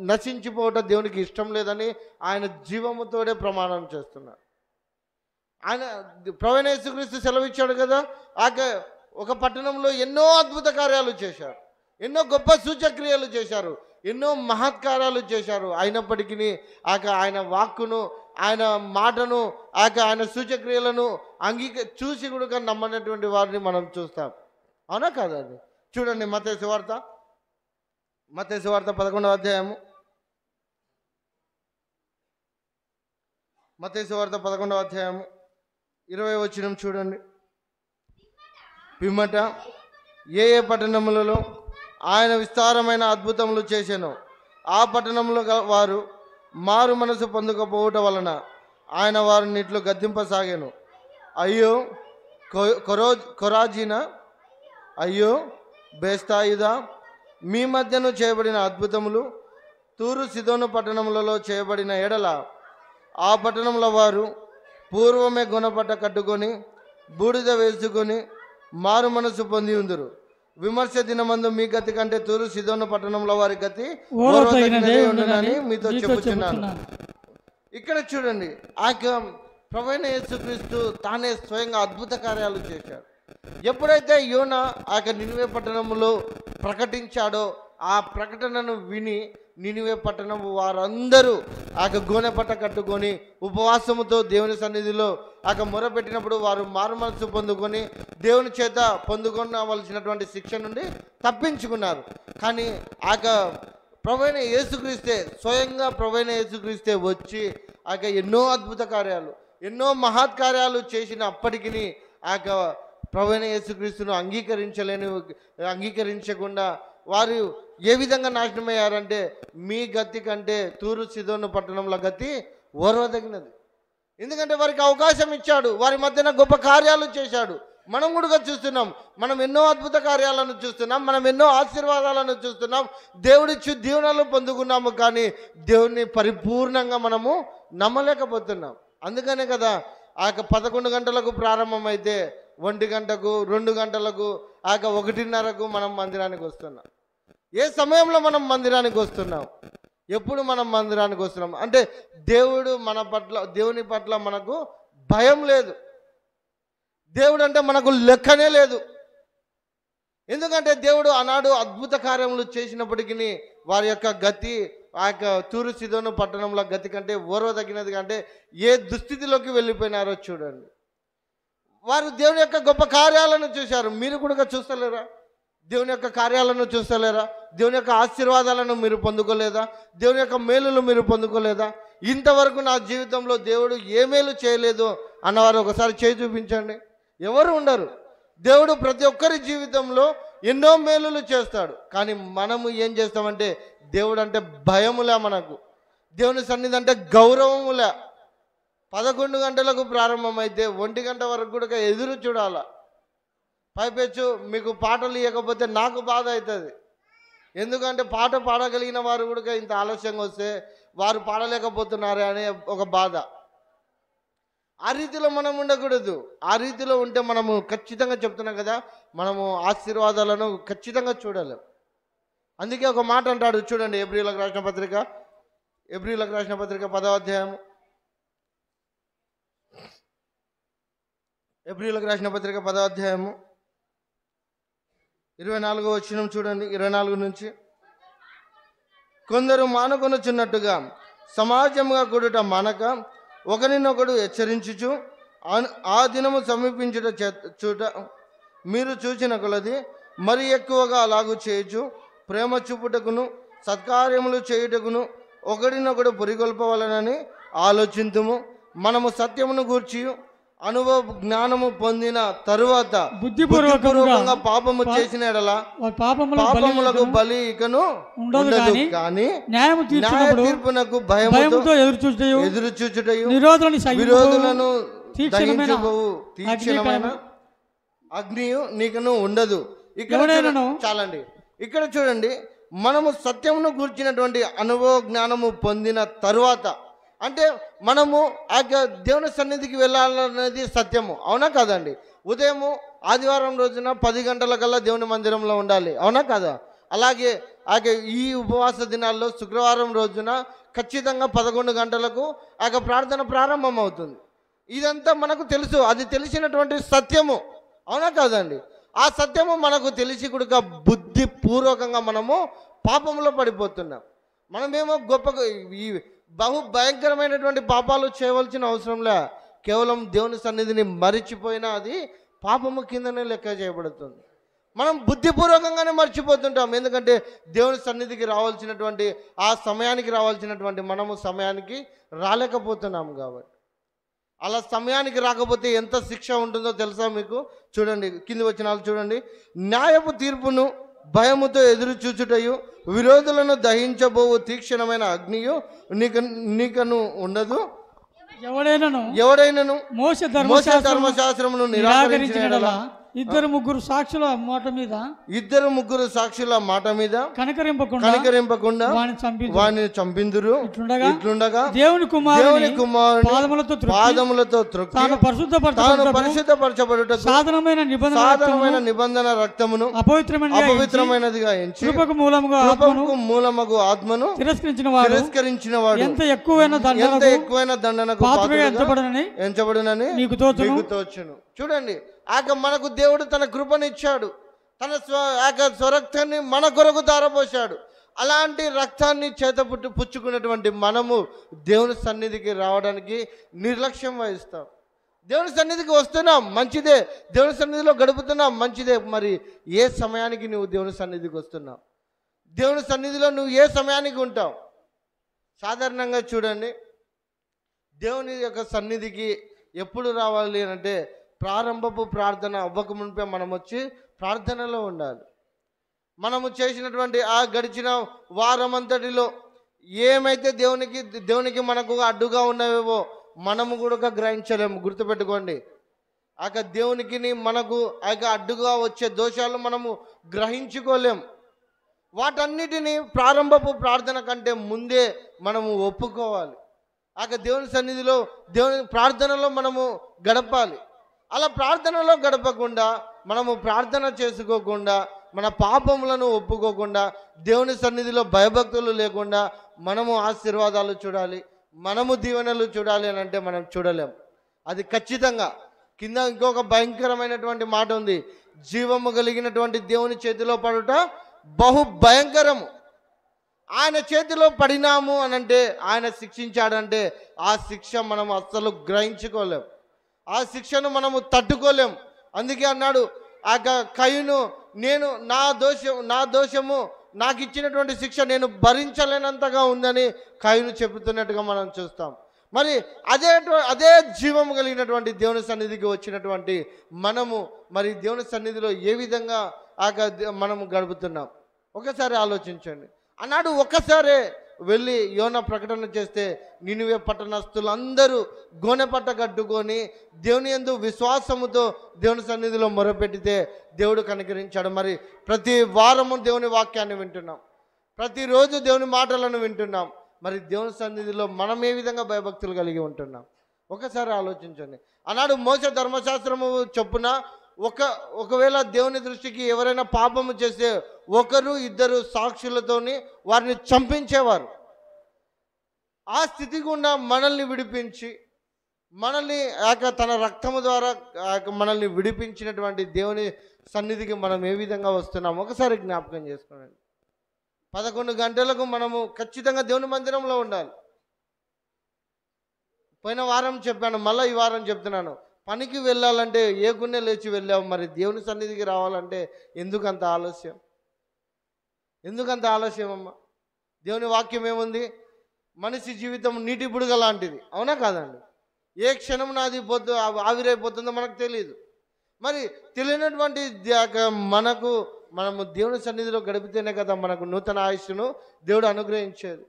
నశించిపోవటం దేవునికి ఇష్టం లేదని ఆయన జీవముతోడే ప్రమాణం చేస్తున్నాడు. ఆయన ప్రభువైన యేసుక్రీస్తు సెలవిచ్చాడు కదా, ఒక పట్టణంలో ఎన్నో అద్భుత కార్యాలు చేశాడు. ఎన్నో గొప్ప సూచక్రియలు చేశారు, ఎన్నో మహత్కారాలు చేశారు. అయినప్పటికీ ఆయన వాక్కును, ఆయన మాటను, ఆయన సూచక్రియలను చూసి కూడా నమ్మనటువంటి వారిని మనం చూస్తాం. అవునా కాదండి? చూడండి మత్తయి సువార్త 11వ అధ్యాయము, మత్తయి సువార్త 11వ అధ్యాయము 20వ వచనం చూడండి. పిమ్మట ఏ ఏ పట్టణములలో ఆయన విస్తారమైన అద్భుతములు చేసెనో ఆ పట్టణంలో వారు మారు మనసు పొందకపోవటం వలన ఆయన వారిని ఇట్లు గద్దింపసాగాను. అయ్యో కొరాజీనా, అయ్యో బేస్తాయిదా, మీ మధ్యను చేయబడిన అద్భుతములు తూరు సిదోను పట్టణములలో చేయబడిన ఎడల ఆ పట్టణంలో వారు పూర్వమే గుణపట్ట కట్టుకొని బూడిద వేసుకొని మారు మనసు పొంది ఉందరు. విమర్శ దినమందు మీ గతి కంటే తూరు సిదోను పట్టణంలో వారి గతి ఉండునని మీతో చెప్పుచున్నాను. ఇక్కడ చూడండి, ప్రభువైన యేసుక్రీస్తు తానే స్వయంగా అద్భుత కార్యాలు చేశాడు. ఎప్పుడైతే యోనా నినివే పట్టణంలో ప్రకటించాడో ఆ ప్రకటనను విని నినివే పట్టణం వారందరూ గోనెపట్ట కట్టుకొని ఉపవాసముతో దేవుని సన్నిధిలో మొరపెట్టినప్పుడు వారు మారు మనసు పొందుకొని దేవుని చేత పొందుకొనవలసినటువంటి శిక్ష నుండి తప్పించుకున్నారు. కానీ ప్రభువైన యేసుక్రీస్తే, స్వయంగా ప్రభువైన యేసుక్రీస్తే వచ్చి ఎన్నో అద్భుత కార్యాలు, ఎన్నో మహత్కార్యాలు చేసినప్పటికీ ప్రభువైన యేసుక్రీస్తును అంగీకరించకుండా వారు ఏ విధంగా నాశనమయ్యారంటే, మీ గతి కంటే తూరు సిదోను పట్టణంలో గతి ఓర్వదగినది. ఎందుకంటే వారికి అవకాశం ఇచ్చాడు, వారి మధ్యన గొప్ప కార్యాలు చేశాడు. మనం కూడా చూస్తున్నాం, మనం ఎన్నో అద్భుత కార్యాలను చూస్తున్నాం, మనం ఎన్నో ఆశీర్వాదాలను చూస్తున్నాం, దేవుడిచ్చు దీవెనలు పొందుకున్నాము. కానీ దేవుణ్ణి పరిపూర్ణంగా మనము నమ్మలేకపోతున్నాం. అందుకనే కదా 11 గంటలకు ప్రారంభమైతే 1 గంటకు, 2 గంటలకు, 1:30కు మనం మందిరానికి వస్తున్నాం. ఏ సమయంలో మనం మందిరానికి వస్తున్నాం? ఎప్పుడు మనం మందిరానికి వస్తున్నాం అంటే దేవుని పట్ల మనకు భయం లేదు, దేవుడు అంటే మనకు లెక్కనే లేదు. ఎందుకంటే దేవుడు ఆనాడు అద్భుత కార్యములు చేసినప్పటికీ వారి యొక్క గతి తూరు సిదోను పట్టణంలో గతి కంటే ఓర్వదగినది కంటే ఏ దుస్థితిలోకి వెళ్ళిపోయినారో చూడండి. వారు దేవుని యొక్క గొప్ప కార్యాలను చూశారు. మీరు కూడా చూస్తలేరా? దేవుని యొక్క కార్యాలను చూస్తలేరా? దేవుని యొక్క ఆశీర్వాదాలను మీరు పొందుకోలేదా? దేవుని యొక్క మేలులు మీరు పొందుకోలేదా? ఇంతవరకు నా జీవితంలో దేవుడు ఏ మేలు చేయలేదు అన్నవారు ఒకసారి చేయి చూపించండి. ఎవరు ఉండరు. దేవుడు ప్రతి ఒక్కరి జీవితంలో ఎన్నో మేలులు చేస్తాడు. కానీ మనము ఏం చేస్తామంటే, దేవుడు అంటే భయములే, మనకు దేవుని సన్నిధి అంటే గౌరవములే. 11 గంటలకు ప్రారంభమైతే 1 గంట వరకు కూడా ఎదురు చూడాల. పైపెచ్చు మీకు పాటలు ఇవ్వకపోతే నాకు బాధ అవుతుంది. ఎందుకంటే పాట పాడగలిగిన వారు కూడా ఇంత ఆలస్యంగా వస్తే వారు పాడలేకపోతున్నారే అనే ఒక బాధ. ఆ రీతిలో మనం ఉండకూడదు. ఆ రీతిలో ఉంటే మనము ఖచ్చితంగా చెప్తున్నాం కదా, మనము ఆశీర్వాదాలను ఖచ్చితంగా చూడలేం. అందుకే ఒక మాట అంటాడు చూడండి, ఎబ్రీయులకు రాసిన పత్రిక 10వ అధ్యాయము, ఎబ్రీయులకు రాసిన పత్రిక 10వ అధ్యాయము 24వ వచనం చూడండి. 24 నుంచి, కొందరు మానుకొనుచున్నట్టుగా సమాజముగా కూడుట మానక ఒకరినొకడు హెచ్చరించుచు ఆ దినము సమీపించుట చూట మీరు చూచిన కొలది మరి ఎక్కువగా అలాగూ చేయొచ్చు. ప్రేమ చూపుటకును సత్కార్యములు చేయుటకును ఒకరినొకడు పురిగొల్పవలనని ఆలోచింతుము. మనము సత్యమును గూర్చి అనుభవ జ్ఞానము పొందిన తరువాత బుద్ధిపూర్వకంగా పాపము చేసిన ఎడల పాపములకు బలి ఇకను ఉండదు, కానీ న్యాయ తీర్పునకు భయముతో ఎదురు చూచుటయు విరోధులను దహించుటయు తీక్షణమైన అగ్నియు నీకును ఉండదు. ఇక్కడ చాలండి. ఇక్కడ చూడండి, మనము సత్యమును గూర్చినటువంటి అనుభవ జ్ఞానము పొందిన తరువాత, అంటే మనము దేవుని సన్నిధికి వెళ్ళాలనేది సత్యము, అవునా కాదండి? ఉదయము ఆదివారం రోజున 10 గంటలకల్లా దేవుని మందిరంలో ఉండాలి, అవునా కాదా? అలాగే ఈ ఉపవాస దినాల్లో శుక్రవారం రోజున ఖచ్చితంగా 11 గంటలకు ప్రార్థన ప్రారంభం అవుతుంది. ఇదంతా మనకు తెలుసు, అది తెలిసినటువంటి సత్యము, అవునా కాదండి? ఆ సత్యము మనకు తెలిసి కూడా బుద్ధిపూర్వకంగా మనము పాపంలో పడిపోతున్నాం. మనమేమో గొప్ప ఈ బహు భయంకరమైనటువంటి పాపాలు చేయవలసిన అవసరంలే. కేవలం దేవుని సన్నిధిని మరిచిపోయినా అది పాపము కిందనే లెక్క చేయబడుతుంది. మనం బుద్ధిపూర్వకంగానే మర్చిపోతుంటాం. ఎందుకంటే దేవుని సన్నిధికి రావాల్సినటువంటి ఆ సమయానికి రావాల్సినటువంటి మనము సమయానికి రాలేకపోతున్నాము కాబట్టి. అలా సమయానికి రాకపోతే ఎంత శిక్ష ఉంటుందో తెలుసా మీకు? చూడండి, కింది వచనాలు చూడండి. న్యాయపు తీర్పును భయముతో ఎదురు చూచుటయు విరోధులను దహించబోవు తీక్షణమైన అగ్నియు నీకను ఉండదు. ఎవడైనను మోషే ధర్మశాస్త్రమును నిరాకరించిన ఇద్దరు ముగ్గురు సాక్షుల మాట మీద కనికరింపకుండా వాణిని చంపిందురు. ఇట్లుండగా దేవుని కుమారుని పాదములతో త్రొక్కి తాను పరిశుద్ధపరచబడుటకు సాధనమైన నిబంధన రక్తమును అపవిత్రమైనదిగా ఎంచి కృపకు మూలమగు ఆత్మను తిరస్కరించిన వాడు ఎంత ఎక్కువైన దండనకు ఎంచబడునని నీకు తోచును. చూడండి, మనకు దేవుడు తన కృపనిచ్చాడు, తన స్వరక్తాన్ని మన కొరకు ధారపోశాడు. అలాంటి రక్తాన్ని పుచ్చుకున్నటువంటి మనము దేవుని సన్నిధికి రావడానికి నిర్లక్ష్యం వహిస్తాం. దేవుని సన్నిధికి వస్తున్నాం, మంచిదే. దేవుని సన్నిధిలో గడుపుతున్నాం, మంచిదే. మరి ఏ సమయానికి నువ్వు దేవుని సన్నిధికి వస్తున్నావు? దేవుని సన్నిధిలో నువ్వు ఏ సమయానికి ఉంటావు? సాధారణంగా చూడండి, దేవుని యొక్క సన్నిధికి ఎప్పుడు రావాలి అంటే ప్రారంభపు ప్రార్థన అవ్వకముందే మనం వచ్చి ప్రార్థనలో ఉండాలి. మనము చేసినటువంటి ఆ గడిచిన వారం అంతటిలో ఏమైతే దేవునికి మనకు అడ్డుగా ఉన్నవేవో మనము కూడా గ్రహించలేము. గుర్తుపెట్టుకోండి, దేవునికి మనకు అడ్డుగా వచ్చే దోషాలు మనము గ్రహించుకోలేం. వాటన్నిటినీ ప్రారంభపు ప్రార్థన కంటే ముందే మనము ఒప్పుకోవాలి. దేవుని సన్నిధిలో దేవుని ప్రార్థనలో మనము గడపాలి. అలా ప్రార్థనలో గడపకుండా మనము ప్రార్థన చేసుకోకుండా మన పాపములను ఒప్పుకోకుండా దేవుని సన్నిధిలో భయభక్తులు లేకుండా మనము ఆశీర్వాదాలు చూడాలి, మనము దీవెనలు చూడాలి అని అంటే మనం చూడలేం. అది ఖచ్చితంగా. కింద ఇంకొక భయంకరమైనటువంటి మాట ఉంది, జీవము కలిగినటువంటి దేవుని చేతిలో పడుట బహు భయంకరము. ఆయన చేతిలో పడినాము అనంటే, ఆయన శిక్షించాడంటే ఆ శిక్ష మనం అస్సలు గ్రహించుకోలేం, ఆ శిక్షను మనము తట్టుకోలేం. అందుకే అన్నాడు కయ్యూను, నేను నా దోషము నాకు ఇచ్చినటువంటి శిక్ష నేను భరించలేనంతగా ఉందని కయ్యూను చెబుతున్నట్టుగా మనం చూస్తాం. మరి అదే జీవము కలిగినటువంటి దేవుని సన్నిధికి వచ్చినటువంటి మనము మరి దేవుని సన్నిధిలో ఏ విధంగా మనము గడుపుతున్నాం ఒకసారి ఆలోచించండి. అన్నాడు ఒక్కసారే వెళ్ళి యోనా ప్రకటన చేస్తే నినివే పట్టణస్థులందరూ గోనెపట్ట కట్టుకొని దేవుని యందు విశ్వాసముతో దేవుని సన్నిధిలో మొరపెట్టితే దేవుడు కనికరించాడు. మరి ప్రతి వారము దేవుని వాక్యాన్ని వింటున్నాం, ప్రతిరోజు దేవుని మాటలను వింటున్నాం. మరి దేవుని సన్నిధిలో మనం ఏ విధంగా భయభక్తులు కలిగి ఉంటున్నాం ఒకసారి ఆలోచించండి. అన్నాడు మోషే ధర్మశాస్త్రము చొప్పున ఒకవేళ దేవుని దృష్టికి ఎవరైనా పాపము చేస్తే 1-2 సాక్షులతోని వారిని చంపించేవారు. ఆ స్థితి గుండా మనల్ని విడిపించి మనల్ని తన రక్తము ద్వారా మనల్ని విడిపించినటువంటి దేవుని సన్నిధికి మనం ఏ విధంగా వస్తున్నాం ఒకసారి జ్ఞాపకం చేసుకోండి. 11 గంటలకు మనము ఖచ్చితంగా దేవుని మందిరంలో ఉండాలి. పోయిన వారం చెప్పాను, మళ్ళీ ఈ వారం చెప్తున్నాను. పనికి వెళ్ళాలంటే ఏకున్నే లేచి వెళ్ళావు, మరి దేవుని సన్నిధికి రావాలంటే ఎందుకంత ఆలస్యం? ఎందుకంత ఆలస్యం అమ్మా? దేవుని వాక్యం ఏముంది? మనిషి జీవితం నీటి బుడగ లాంటిది, అవునా కాదండి? ఏ క్షణం నాది ఆవిరైపోతుందో మనకు తెలియదు. మరి తెలియనటువంటి మనము దేవుని సన్నిధిలో గడిపితేనే కదా మనకు నూతన ఆయుష్ను దేవుడు అనుగ్రహించేది,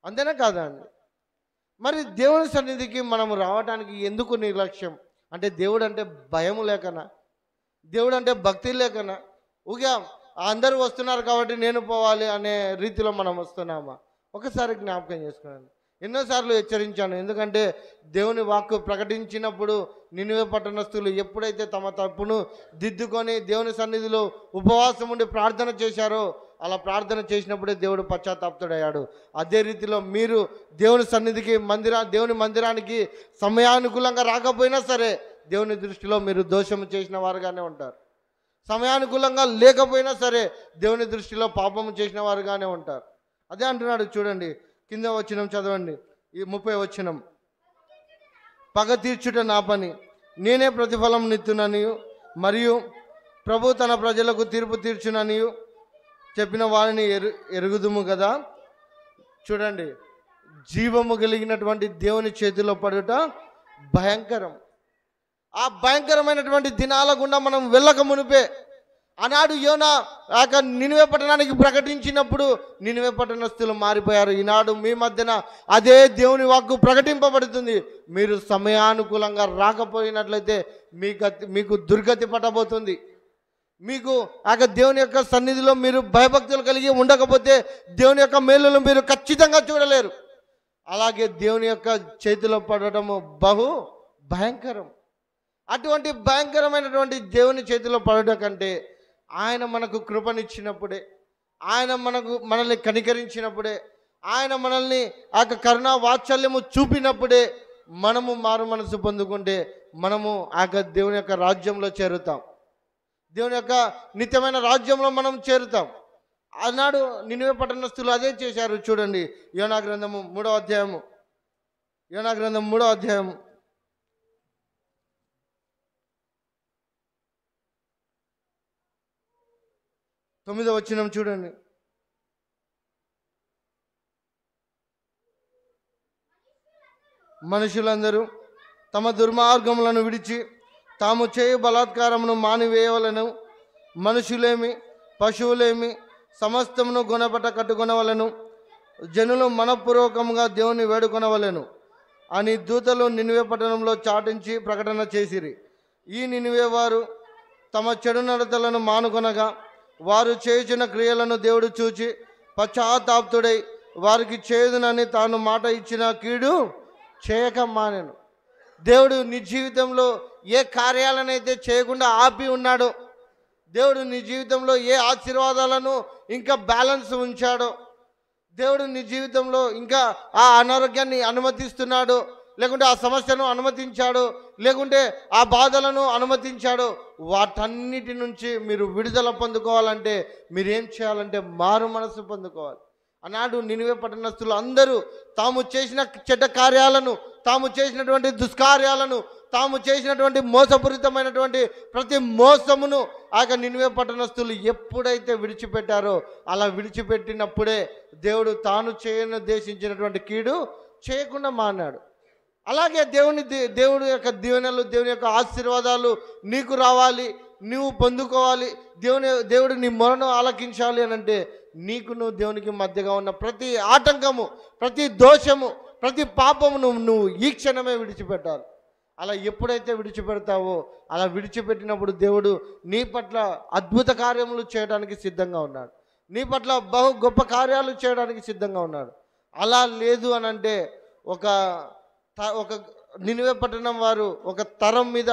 అంతేనా కాదా అండి? మరి దేవుని సన్నిధికి మనము రావడానికి ఎందుకు నిర్లక్ష్యం? అంటే దేవుడు అంటే భయము లేకనా? దేవుడు అంటే భక్తి లేకనా? ఊగా అందరూ వస్తున్నారు కాబట్టి నేను పోవాలి అనే రీతిలో మనం వస్తున్నామా? ఒకసారి జ్ఞాపకం చేసుకోండి. ఎన్నోసార్లు హెచ్చరించాను. ఎందుకంటే దేవుని వాక్కు ప్రకటించినప్పుడు నినివే పట్టణస్థులు ఎప్పుడైతే తమ తప్పును దిద్దుకొని దేవుని సన్నిధిలో ఉపవాసం ఉండి ప్రార్థన చేశారో, అలా ప్రార్థన చేసినప్పుడే దేవుడు పశ్చాత్తాపతుడయ్యాడు. అదే రీతిలో మీరు దేవుని సన్నిధికి దేవుని మందిరానికి సమయానుకూలంగా రాకపోయినా సరే దేవుని దృష్టిలో మీరు దోషము చేసిన వారుగానే ఉంటారు. సమయానుకూలంగా లేకపోయినా సరే దేవుని దృష్టిలో పాపము చేసిన వారుగానే ఉంటారు. అదే అంటున్నాడు చూడండి, కింద వచనం చదవండి, ఈ 30వ వచనం. పగ తీర్చుట నా పని, నేనే ప్రతిఫలం నిత్తుననియు మరియు ప్రభు తన ప్రజలకు తీర్పు తీర్చుననియు చెప్పిన వారిని ఎరుగుదుము కదా. చూడండి, జీవము కలిగినటువంటి దేవుని చేతిలో పడుట భయంకరం. ఆ భయంకరమైనటువంటి దినాల గుండా మనం వెళ్ళక మునిపే ఆనాడు యోనా నినివే పట్టణానికి ప్రకటించినప్పుడు నినివే పట్టణస్థులు మారిపోయారు. ఈనాడు మీ మధ్యన అదే దేవుని వాక్కు ప్రకటింపబడుతుంది. మీరు సమయానుకూలంగా రాకపోయినట్లయితే మీకు దుర్గతి పట్టబోతుంది. మీకు దేవుని యొక్క సన్నిధిలో మీరు భయభక్తులు కలిగి ఉండకపోతే దేవుని యొక్క మేలులు మీరు ఖచ్చితంగా చూడలేరు. అలాగే దేవుని యొక్క చేతిలో పడటము బహు భయంకరం. అటువంటి భయంకరమైనటువంటి దేవుని చేతిలో పడటం కంటే ఆయన మనకు కృపనిచ్చినప్పుడే, ఆయన మనల్ని కనికరించినప్పుడే, ఆయన మనల్ని కరుణా వాత్సల్యము చూపినప్పుడే మనము మారు మనసు పొందుకుంటే మనము దేవుని యొక్క రాజ్యంలో చేరుతాం. దేవుని యొక్క నిత్యమైన రాజ్యంలో మనం చేరుతాం. ఆనాడు నినివే పట్టణస్థులు అదే చేశారు. చూడండి, యోనా గ్రంథము 3వ అధ్యాయము, యోనా గ్రంథం 3వ అధ్యాయము 9వ వచనం చూడండి. మనుషులందరూ తమ దుర్మార్గములను విడిచి తాము చేయు బలాత్కారమును మానివేయవలను. మనుషులేమి పశువులేమి సమస్తమును గుణపట కట్టుకొనవలను. జనులు మనపూర్వకంగా దేవుని వేడుకొనవలెను అని దూతలు నినివే పట్టణంలో చాటించి ప్రకటన చేసిరి. ఈ నినివే వారు తమ చెడు నడతలను మానుకొనగా వారు చేయుచున్న క్రియలను దేవుడు చూచి పశ్చాత్తాప్తుడై వారికి చేయుదునని తాను మాట ఇచ్చిన కీడు చేయక మానెను. దేవుడు నీ జీవితంలో ఏ కార్యాలనైతే చేయకుండా ఆపి ఉన్నాడో, దేవుడు నీ జీవితంలో ఏ ఆశీర్వాదాలను ఇంకా బ్యాలెన్స్ ఉంచాడో, దేవుడు నీ జీవితంలో ఇంకా ఆ అనారోగ్యాన్ని అనుమతిస్తున్నాడు, లేకుంటే ఆ సమస్యను అనుమతించాడు, లేకుంటే ఆ బాధలను అనుమతించాడు, వాటన్నిటి నుంచి మీరు విడుదల పొందుకోవాలంటే మీరేం చేయాలంటే మారు మనసు పొందుకోవాలి. ఆనాడు నినివే పట్టణస్థులు అందరూ తాము చేసిన చెడ్డ కార్యాలను, తాము చేసినటువంటి దుష్కార్యాలను, తాము చేసినటువంటి మోసపూరితమైనటువంటి ప్రతి మోసమును నినివే పట్టణస్థులు ఎప్పుడైతే విడిచిపెట్టారో అలా విడిచిపెట్టినప్పుడే దేవుడు తాను చేయనుద్దేశించినటువంటి కీడు చేయకుండా మానాడు. అలాగే దేవుడి యొక్క దీవెనలు, దేవుని యొక్క ఆశీర్వాదాలు నీకు రావాలి, నువ్వు పొందుకోవాలి, దేవుడు నీ మొరను ఆలకించాలి అని అంటే నీకును దేవునికి మధ్యగా ఉన్న ప్రతి ఆటంకము, ప్రతి దోషము, ప్రతి పాపమును నువ్వు ఈ క్షణమే విడిచిపెట్టాలి. అలా ఎప్పుడైతే విడిచిపెడతావో అలా విడిచిపెట్టినప్పుడు దేవుడు నీ పట్ల అద్భుత కార్యములు చేయడానికి సిద్ధంగా ఉన్నాడు. నీ పట్ల బహు గొప్ప కార్యాలు చేయడానికి సిద్ధంగా ఉన్నాడు. అలా లేదు అని అంటే ఒక నినివే పట్టణం వారు ఒక తరం మీద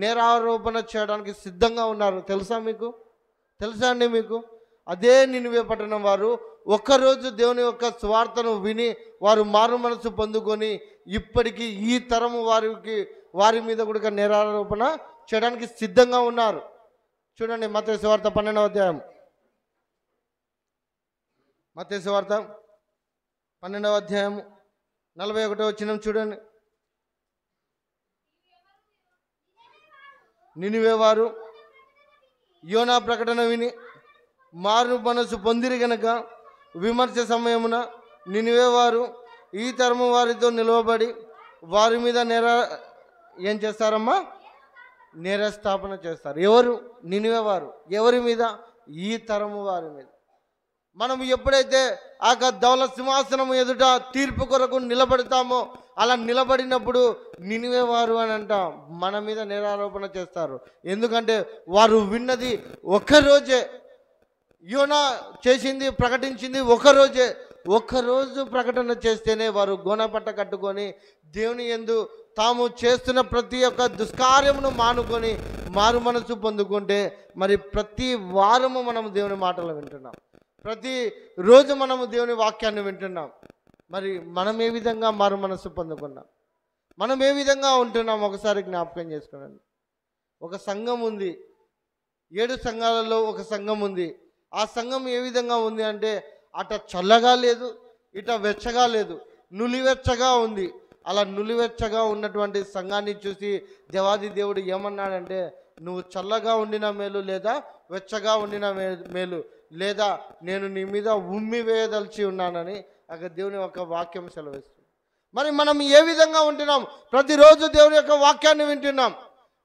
నేరారోపణ చేయడానికి సిద్ధంగా ఉన్నారు. తెలుసా అండి మీకు? అదే నినివే పట్టణం వారు ఒక్కరోజు దేవుని యొక్క స్వార్థను విని వారు మారు మనసు పొందుకొని ఇప్పటికీ ఈ తరము వారి మీద కూడా నేరారోపణ చేయడానికి సిద్ధంగా ఉన్నారు. చూడండి, మత్తయి సువార్త 12వ అధ్యాయం, మత్తయి సువార్త 12వ అధ్యాయం 41వ వచనం చూడండి. నినివే వారు యోనా ప్రకటన విని మారు మనసు పొందిరి గనక విమర్శ సమయమున నినివే వారు ఈ తరము వారితో నిలవబడి వారి మీద ఏం చేస్తారమ్మా? నేరస్థాపన చేస్తారు. ఎవరు? నినివే వారు. ఎవరి మీద? ఈ తరము వారి మీద. మనం ఎప్పుడైతే ధవల సింహాసనం ఎదుట తీర్పు కొరకు నిలబడతామో అలా నిలబడినప్పుడు నినివే వారు అని అంట మన మీద నేరారోపణ చేస్తారు. ఎందుకంటే వారు విన్నది ఒక్కరోజే, యోనా చేసింది ప్రకటించింది ఒక్కరోజు ప్రకటన చేస్తేనే వారు గోనపట్ట కట్టుకొని దేవుని యందు తాము చేస్తున్న ప్రతి ఒక్క దుష్కార్యమును మానుకొని మారు మనసు పొందుకుంటే మరి ప్రతి వారము మనము దేవుని మాటలు వింటున్నాం, ప్రతి రోజు మనము దేవుని వాక్యాన్ని వింటున్నాం. మరి మనం ఏ విధంగా మారు మనసు పొందుకున్నాం, మనం ఏ విధంగా ఉంటున్నాం ఒకసారి జ్ఞాపకం చేసుకోండి. ఒక సంఘం ఉంది, 7 సంఘాలలో ఒక సంఘం ఉంది. ఆ సంఘం ఏ విధంగా ఉంది అంటే అట చల్లగా లేదు, ఇట వెచ్చగా లేదు, నులివెచ్చగా ఉంది. అలా నులివెచ్చగా ఉన్నటువంటి సంఘాన్ని చూసి దేవాది దేవుడు ఏమన్నాడంటే, నువ్వు చల్లగా ఉండిన మేలు లేదా వెచ్చగా ఉండిన మేలు, లేదా నేను నీ మీద ఉమ్మి వేయదలిచి ఉన్నానని అక్కడ దేవుని యొక్క వాక్యం సెలవిస్తుంది. మరి మనం ఏ విధంగా ఉంటున్నాం? ప్రతిరోజు దేవుని యొక్క వాక్యాన్ని వింటున్నాం,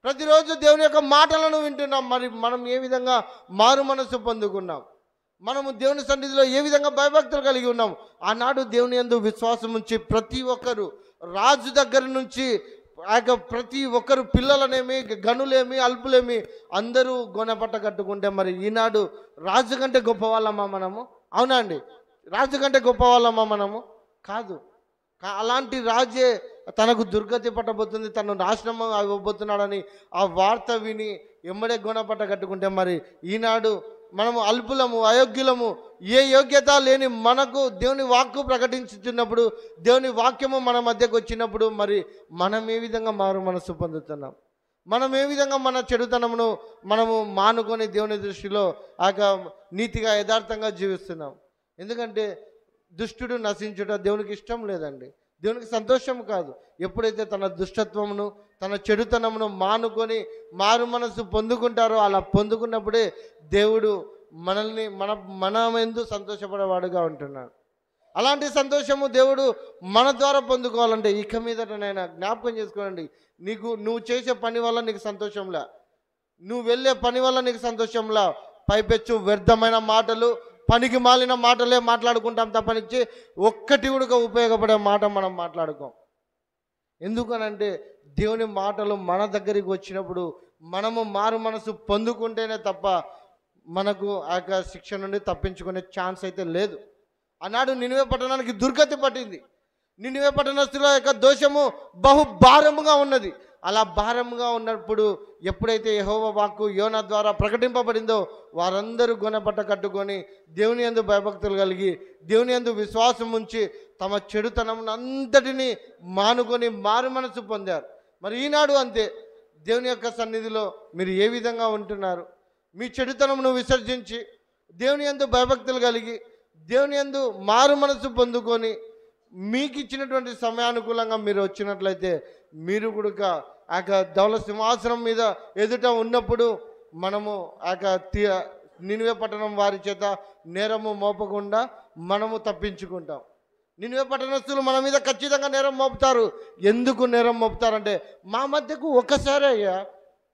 ప్రతిరోజు దేవుని యొక్క మాటలను వింటున్నాం. మరి మనం ఏ విధంగా మారు మనసు పొందుకున్నాం? మనము దేవుని సన్నిధిలో ఏ విధంగా భయభక్తులు కలిగి ఉన్నాం? ఆనాడు దేవుని యందు విశ్వాసం ఉంచి ప్రతి ఒక్కరు, రాజు దగ్గర నుంచి ప్రతి ఒక్కరు, పిల్లలనేమి, గనులేమి, అల్పులేమి, అందరూ గొనపట్ట కట్టుకుంటే మరి ఈనాడు రాజు కంటే గొప్ప వాళ్ళమా మనము? అవునా అండి? రాజు కంటే గొప్ప వాళ్ళమా మనము? కాదు. అలాంటి రాజే తనకు దుర్గతి పట్టబోతుంది, తను నాశనం అవ్వబోతున్నాడని ఆ వార్త విని ఎమ్మడే గుణపట్ట కట్టుకుంటే మరి ఈనాడు మనము అల్పులము, అయోగ్యులము, ఏ యోగ్యత లేని మనకు దేవుని వాక్కు ప్రకటించుతున్నప్పుడు, దేవుని వాక్యము మన మధ్యకు వచ్చినప్పుడు మరి మనం ఏ విధంగా మారు మనసు పొందుతున్నాం? మనం ఏ విధంగా మన చెడుతనమును మనము మానుకొని దేవుని దృష్టిలో నీతిగా యథార్థంగా జీవిస్తున్నాం? ఎందుకంటే దుష్టుడు నశించుట దేవునికి ఇష్టం లేదండి, దేవునికి సంతోషం కాదు. ఎప్పుడైతే తన దుష్టత్వమును, తన చెడుతనమును మానుకొని మారు మనసు పొందుకుంటారో, అలా పొందుకున్నప్పుడే దేవుడు మనల్ని మనమెందు సంతోషపడేవాడుగా ఉంటున్నాడు. అలాంటి సంతోషము దేవుడు మన ద్వారా పొందుకోవాలంటే ఇక మీదటనైనా జ్ఞాపకం చేసుకోండి, నువ్వు చేసే పని వల్ల నీకు సంతోషంలా, నువ్వు వెళ్ళే పని వల్ల నీకు సంతోషంలా, పైపెచ్చు వ్యర్థమైన మాటలు, పనికి మాలిన మాటలే మాట్లాడుకుంటాం తప్పనిచ్చి ఒక్కటి కూడా ఉపయోగపడే మాట మనం మాట్లాడుకోం. ఎందుకనంటే దేవుని మాటలు మన దగ్గరికి వచ్చినప్పుడు మనము మారు మనసు పొందుకుంటేనే తప్ప మనకు ఆ యొక్క శిక్ష నుండి తప్పించుకునే ఛాన్స్ అయితే లేదు. ఆనాడు నినివే పట్టణానికి దుర్గతి పట్టింది. నినివే పట్టణస్తుల యొక్క దోషము బహు భారముగా ఉన్నది. అలా భారంగా ఉన్నప్పుడు ఎప్పుడైతే యెహోవా వాక్కు యోనా ద్వారా ప్రకటింపబడిందో వారందరూ గొనపట్ట కట్టుకొని దేవుని యందు భయభక్తులు కలిగి దేవుని యందు విశ్వాసం ఉంచి తమ చెడుతనం అంతటినీ మానుకొని మారు మనసు పొందారు. మరి ఈనాడు అంతే. దేవుని యొక్క సన్నిధిలో మీరు ఏ విధంగా ఉంటున్నారు? మీ చెడుతనమును విసర్జించి దేవుని యందు భయభక్తులు కలిగి దేవుని యందు మారు మనసు పొందుకొని మీకు ఇచ్చినటువంటి సమయానుకూలంగా మీరు వచ్చినట్లయితే మీరు కూడా ఆ ధవళ సింహాసనం మీద ఎదుట ఉన్నప్పుడు మనము ఆ నినివే పట్టణం వారి చేత నేరము మోపకుండా మనము తప్పించుకుంటాం. నినివే పట్టణస్తులు మన మీద ఖచ్చితంగా నేరం మోపుతారు. ఎందుకు నేరం మోపుతారంటే మా మధ్యకు ఒకసారి అయ్యా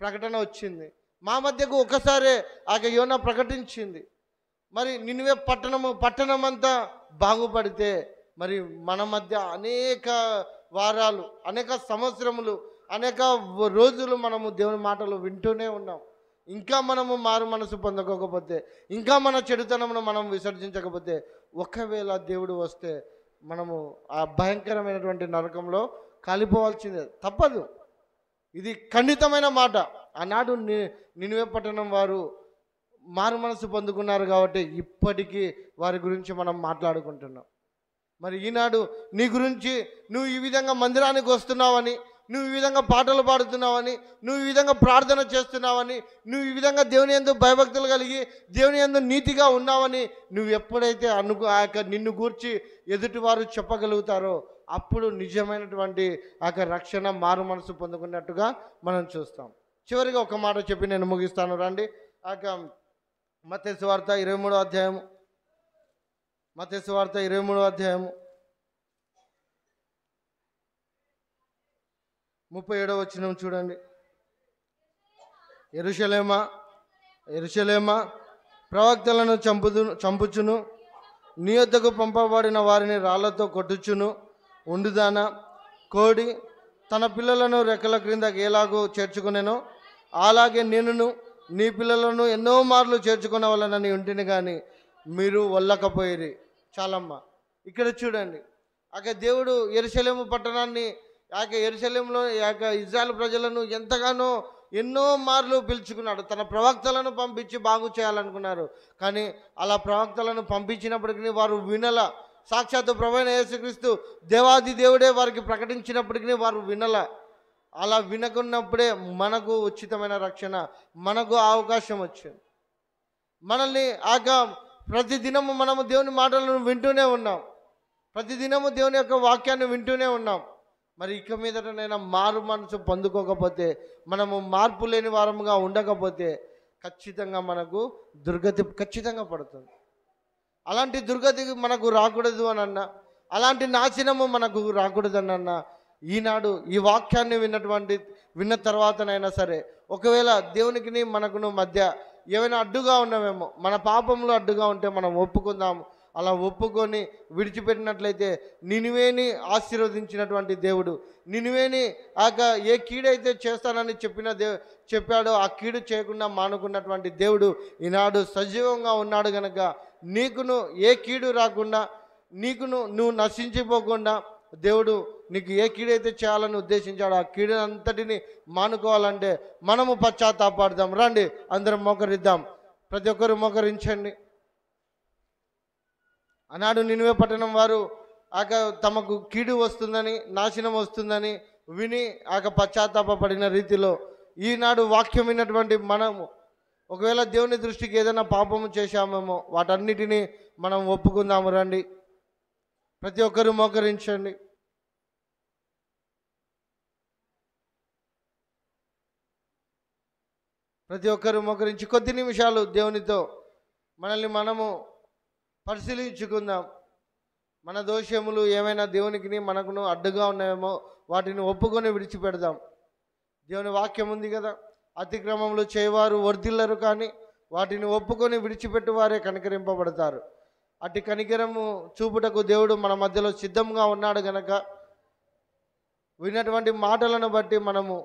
ప్రకటన వచ్చింది, మా మధ్యకు ఒకసారే ఆ యోనా ప్రకటించింది. మరి నినివే పట్టణం అంతా బాగుపడితే మరి మన మధ్య అనేక వారాలు, అనేక సంవత్సరములు, అనేక రోజులు మనము దేవుని మాటలు వింటూనే ఉన్నాం. ఇంకా మనము మారు మనసు పొందకపోతే, ఇంకా మన చెడుతనమును మనం విసర్జించకపోతే, ఒకవేళ దేవుడు వస్తే మనము ఆ భయంకరమైనటువంటి నరకంలో కాలిపోవాల్సిందే, తప్పదు. ఇది ఖండితమైన మాట. ఆనాడు నినివే పట్టణం వారు మారు మనసు పొందుకున్నారు కాబట్టి ఇప్పటికీ వారి గురించి మనం మాట్లాడుకుంటున్నాం. మరి ఈనాడు నీ గురించి నువ్వు ఈ విధంగా మందిరానికి వస్తున్నావని, నువ్వు ఈ విధంగా పాటలు పాడుతున్నావని, నువ్వు ఈ విధంగా ప్రార్థన చేస్తున్నావని, నువ్వు ఈ విధంగా దేవుని యందు భయభక్తులు కలిగి దేవుని యందు నీతిగా ఉన్నావని నువ్వు ఎప్పుడైతే నిన్ను గూర్చి ఎదుటివారు చెప్పగలుగుతారో అప్పుడు నిజమైనటువంటి రక్షణ, మారు మనసు పొందుకున్నట్టుగా మనం చూస్తాం. చివరిగా ఒక మాట చెప్పి నేను ముగిస్తాను. రండి. మత్తయి సువార్త 23వ అధ్యాయము, మత్తయి సువార్త 23వ అధ్యాయము 37వ వచనం చూడండి. యెరూషలేమా యెరూషలేమా, ప్రవక్తలను చంపుచును, నీ యొద్దకు పంపబడిన వారిని రాళ్లతో కొట్టుచును ఉండుదానా, కోడి తన పిల్లలను రెక్కల క్రింద ఎలాగో చేర్చుకునేనో అలాగే నేనును నీ పిల్లలను ఎన్నో మార్లు చేర్చుకునే వాళ్ళని ఉంటిని కానీ మీరు వల్లకపోయిరి. చాలమ్మా. ఇక్కడ చూడండి, దేవుడు యెరూషలేము పట్టణాన్ని, యెరూషలేములో ఇజ్రాయెల్ ప్రజలను ఎంతగానో ఎన్నో మార్లు పిలుచుకున్నాడు. తన ప్రవక్తలను పంపించి బాగు చేయాలనుకున్నారు. కానీ అలా ప్రవక్తలను పంపించినప్పటికీ వారు వినల. సాక్షాత్తు ప్రభువైన యేసుక్రీస్తు దేవాది దేవుడే వారికి ప్రకటించినప్పటికీ వారు వినల. అలా వినకున్నప్పుడే మనకు ఉచితమైన రక్షణ, మనకు అవకాశం వచ్చింది. మనల్ని ప్రతిదినము మనము దేవుని మాటలను వింటూనే ఉన్నాం, ప్రతిదినము దేవుని యొక్క వాక్యాన్ని వింటూనే ఉన్నాం. మరి ఇక మీదటనైనా మారు మనసు పొందుకోకపోతే, మనము మార్పు లేని వారముగా ఉండకపోతే ఖచ్చితంగా మనకు దుర్గతి ఖచ్చితంగా పడుతుంది. అలాంటి దుర్గతి మనకు రాకూడదు అని అన్నా, అలాంటి నాశనము మనకు రాకూడదు అని అన్నా, ఈనాడు ఈ వాక్యాన్ని విన్న తర్వాతనైనా సరే, ఒకవేళ దేవునికి మనకును మధ్య ఏమైనా అడ్డుగా ఉన్నామేమో, మన పాపంలో అడ్డుగా ఉంటే మనం ఒప్పుకుందాము. అలా ఒప్పుకొని విడిచిపెట్టినట్లయితే నినివేని ఆశీర్వదించినటువంటి దేవుడు, నినివేని ఏ కీడైతే చేస్తానని చెప్పాడో ఆ కీడు చేయకుండా మానుకున్నటువంటి దేవుడు ఈనాడు సజీవంగా ఉన్నాడు గనక నీకును ఏ కీడు రాకుండా, నువ్వు నశించిపోకుండా దేవుడు నీకు ఏ కీడైతే చేయాలని ఉద్దేశించాడో ఆ కీడుని అంతటిని మానుకోవాలంటే మనము పశ్చాత్తాపడదాం. రండి అందరం మోకరిద్దాం. ప్రతి ఒక్కరు మోకరించండి. ఆనాడు నినివే పట్టణం వారు తమకు కీడు వస్తుందని, నాశనం వస్తుందని విని పశ్చాత్తాపడిన రీతిలో ఈనాడు వాక్యం విన్నటువంటి మనము ఒకవేళ దేవుని దృష్టికి ఏదైనా పాపము చేశామేమో వాటన్నిటినీ మనం ఒప్పుకుందాము. రండి ప్రతి ఒక్కరు మోకరించండి. ప్రతి ఒక్కరు మోకరించి కొద్ది నిమిషాలు దేవునితో మనల్ని మనము పరిశీలించుకుందాం. మన దోషములు ఏమైనా దేవునికి మనకును అడ్డుగా ఉన్నాయేమో వాటిని ఒప్పుకొని విడిచిపెడదాం. దేవుని వాక్యం ఉంది కదా, అతిక్రమంలో చేయవారు వర్ధిల్లరు, కానీ వాటిని ఒప్పుకొని విడిచిపెట్టు వారే కనికరింపబడతారు. అట్టి కనికరము చూపుటకు దేవుడు మన మధ్యలో సిద్ధంగా ఉన్నాడు గనక విన్నటువంటి మాటలను బట్టి మనము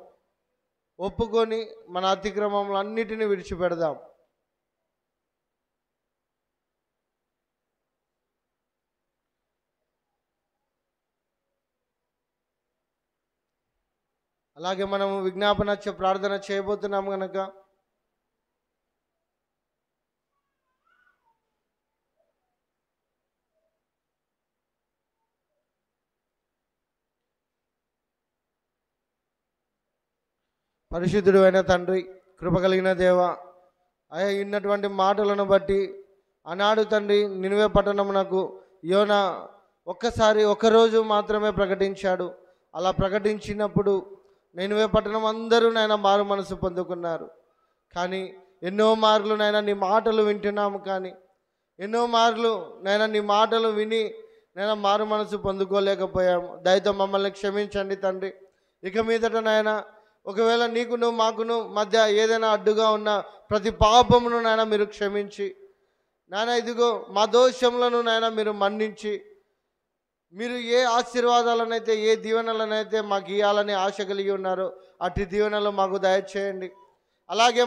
ఒప్పుకొని మన అతిక్రమములు అన్నిటినీ విడిచిపెడదాం. అలాగే మనము విజ్ఞాపన ప్రార్థన చేయబోతున్నాం కనుక పరిశుద్ధుడు అయిన తండ్రి, కృప కలిగిన దేవ, ఇన్నటువంటి మాటలను బట్టి ఆనాడు తండ్రి నినివే పట్టణమునకు యోనా ఒక్కరోజు మాత్రమే ప్రకటించాడు. అలా ప్రకటించినప్పుడు నినివే పట్టణం అందరూ నాయన మారు మనసు పొందుకున్నారు. కానీ ఎన్నో మార్లు నాయన నీ మాటలు వింటున్నాము, కానీ ఎన్నో మార్లు నాయన నీ మాటలు విని నాయన మారు మనసు పొందుకోలేకపోయాము. దయతో మమ్మల్ని క్షమించండి తండ్రి. ఇక మీదట నాయన ఒకవేళ నీకును మాకును మధ్య ఏదైనా అడ్డుగా ఉన్న ప్రతి పాపమును నాయన మీరు క్షమించి, నాయన ఇదిగో మా దోషములను నాయన మీరు మన్నించి, మీరు ఏ ఆశీర్వాదాలనైతే ఏ దీవెనలనైతే మాకు ఇవ్వాలని ఆశ కలిగి ఉన్నారో అట్టి దీవెనలు మాకు దయచేయండి. అలాగే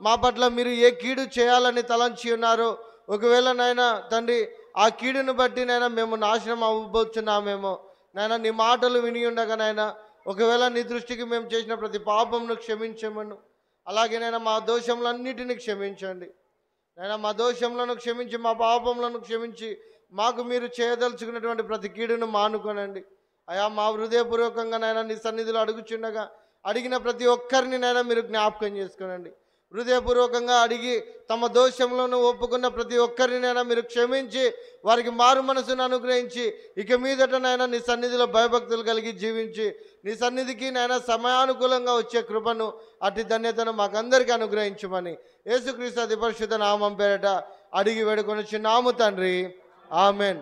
మా పట్ల మీరు ఏ కీడు చేయాలని తలంచి ఉన్నారో ఒకవేళ నాయన తండ్రి ఆ కీడును బట్టి నాయన మేము నాశనం అవ్వబోతున్నామేమో నాయన నీ మాటలు విని ఉండగా నాయన ఒకవేళ నీ దృష్టికి మేము చేసిన ప్రతి పాపమును క్షమించమను. అలాగే నాయన మా దోషములన్నిటిని క్షమించండి నాయన, మా దోషములను క్షమించి మా పాపములను క్షమించి మాకు మీరు చేయదలుచుకున్నటువంటి ప్రతి కీడును మానుకోనండి అయా. మా హృదయపూర్వకంగా నాయన నీ సన్నిధిలో అడుగుచుండగా అడిగిన ప్రతి ఒక్కరిని నాయన మీరు జ్ఞాపకం చేసుకోనండి. హృదయపూర్వకంగా అడిగి తమ దోషంలోనూ ఒప్పుకున్న ప్రతి ఒక్కరినైనా మీరు క్షమించి వారికి మారు మనసును అనుగ్రహించి ఇక మీదట నాయన నీ సన్నిధిలో భయభక్తులు కలిగి జీవించి నీ సన్నిధికి నాయన సమయానుకూలంగా వచ్చే కృపను అట్టి ధన్యతను మాకందరికీ అనుగ్రహించమని యేసుక్రీస్తు అతి పరిశుద్ధ నామం పేరట అడిగి వేడుకొనిచున్నాము తండ్రి. ఆమెన్.